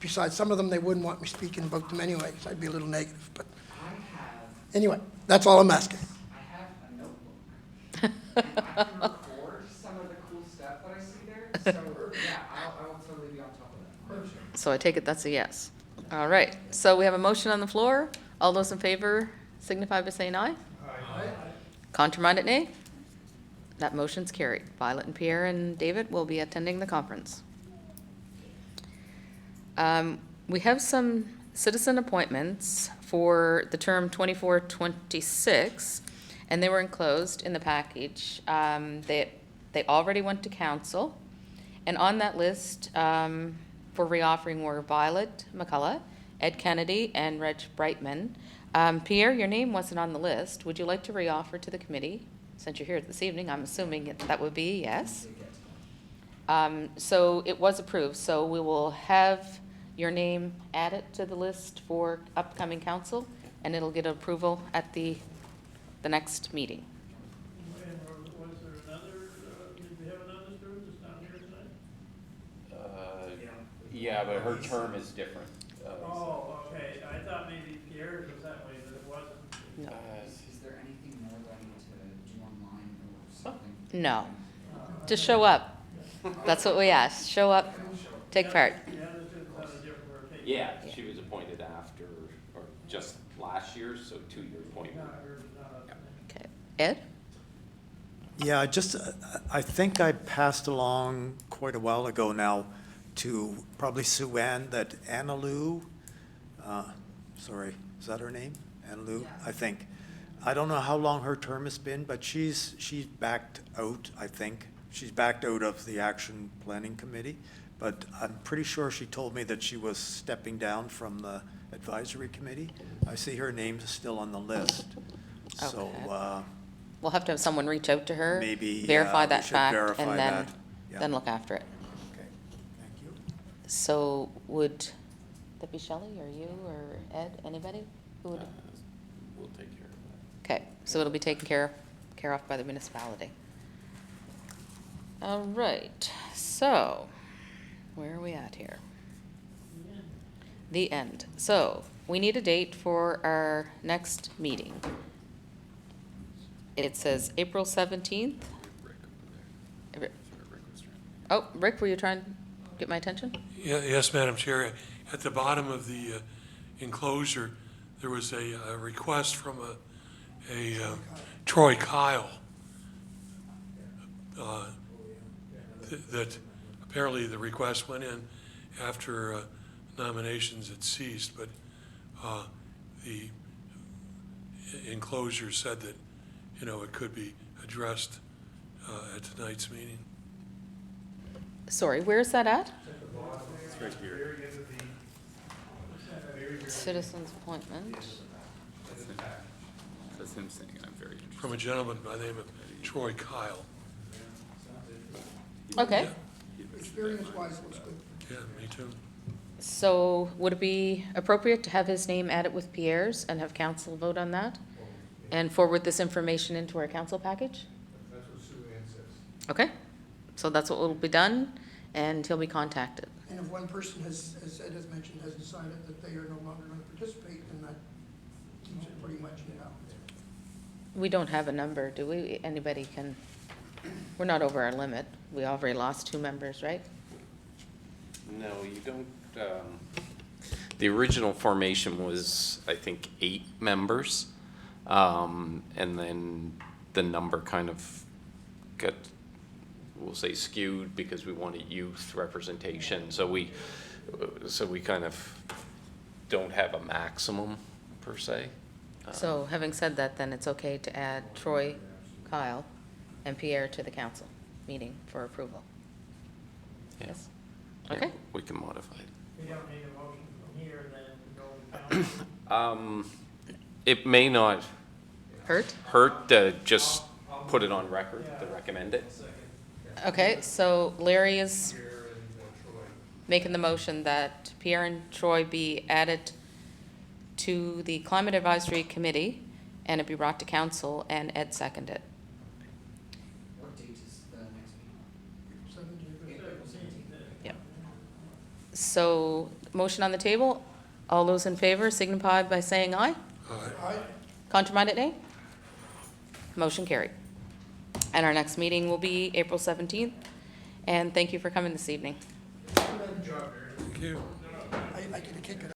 besides, some of them, they wouldn't want me speaking about them anyway, because I'd be a little negative. But anyway, that's all I'm asking. I have a notebook. And I can record some of the cool stuff that I see there, so, yeah, I will totally be on top of that. So I take it that's a yes. All right, so we have a motion on the floor. All those in favor signify by saying aye. Aye. Contraminded nay? That motion's carried. Violet and Pierre and David will be attending the conference. We have some citizen appointments for the term 24-26, and they were enclosed in the package. They already went to council, and on that list for reoffering were Violet McCullough, Ed Kennedy, and Reg Brightman. Pierre, your name wasn't on the list. Would you like to reoffer to the committee? Since you're here this evening, I'm assuming that would be yes. So it was approved, so we will have your name added to the list for upcoming council, and it'll get approval at the next meeting. And was there another, did we have another student that's down here tonight? Yeah, but her term is different. Oh, okay, I thought maybe Pierre's was that way, but it wasn't. No. Is there anything more that I need to do online or something? No. Just show up. That's what we asked. Show up, take part. The other student's on a different rotation. Yeah, she was appointed after, or just last year, so 2-year appointment. Okay. Ed? Yeah, I think I passed along quite a while ago now to probably Sue Ann that Anna Lou, sorry, is that her name? Anna Lou, I think. I don't know how long her term has been, but she's backed out, I think. She's backed out of the Action Planning Committee, but I'm pretty sure she told me that she was stepping down from the Advisory Committee. I see her name's still on the list. So, Okay. We'll have to have someone reach out to her. Maybe, verify we that should fact, verify and that. Yeah. then look after it. okay, thank you. So would that be Shelley or you or Ed, anybody? Who would? We'll take care of Okay, so it'll be taken care of by the municipality. All right, so where are we at here? The end. So we need a date for our next meeting. It says April 17th. Oh, Rick, were you trying to get my attention? Yes, Madam Chair. At the bottom of the enclosure, there was a request from a Troy Kyle that apparently the request went in after nominations had ceased, but the enclosure said that, it could be addressed at tonight's meeting. Sorry, where's that at? It's right here. Citizens appointment. That's him saying, I'm very interested. From a gentleman by the name of Troy Kyle. Okay, Experience-wise, it looks good. Yeah, me too. So would it be appropriate to have his name added with Pierre's and have council vote on that? And forward this information into our council package? That's what Sue Ann says. Okay, so that's what will be done, and he'll be contacted. And if one person has, as Ed has mentioned, has decided that they are no longer going to participate, then that keeps it pretty much in balance. We don't have a number, do we? Anybody can, we're not over our limit. We already lost 2 members, right? No, you don't, the original formation was, I think, 8 members. And then the number kind of got, we'll say, skewed because we wanted youth representation. So we kind of don't have a maximum per se. So having said that, then it's okay to add Troy, Kyle, and Pierre to the council meeting for approval? Yeah. Yes? Yeah, Okay. we can modify it. We don't need a motion from here then to go. It may not Hurt? to just put it on record to recommend it. Okay, so Larry is making the motion that Pierre and Troy be added to the Climate Advisory Committee and it be brought to council, and Ed seconded. What date is the next meeting? Yep. So, motion on the table. All those in favor signify by saying aye. Aye. Contraminded nay? Motion carried. And our next meeting will be April 17th. And thank you for coming this evening. Thank you. I get a kick out of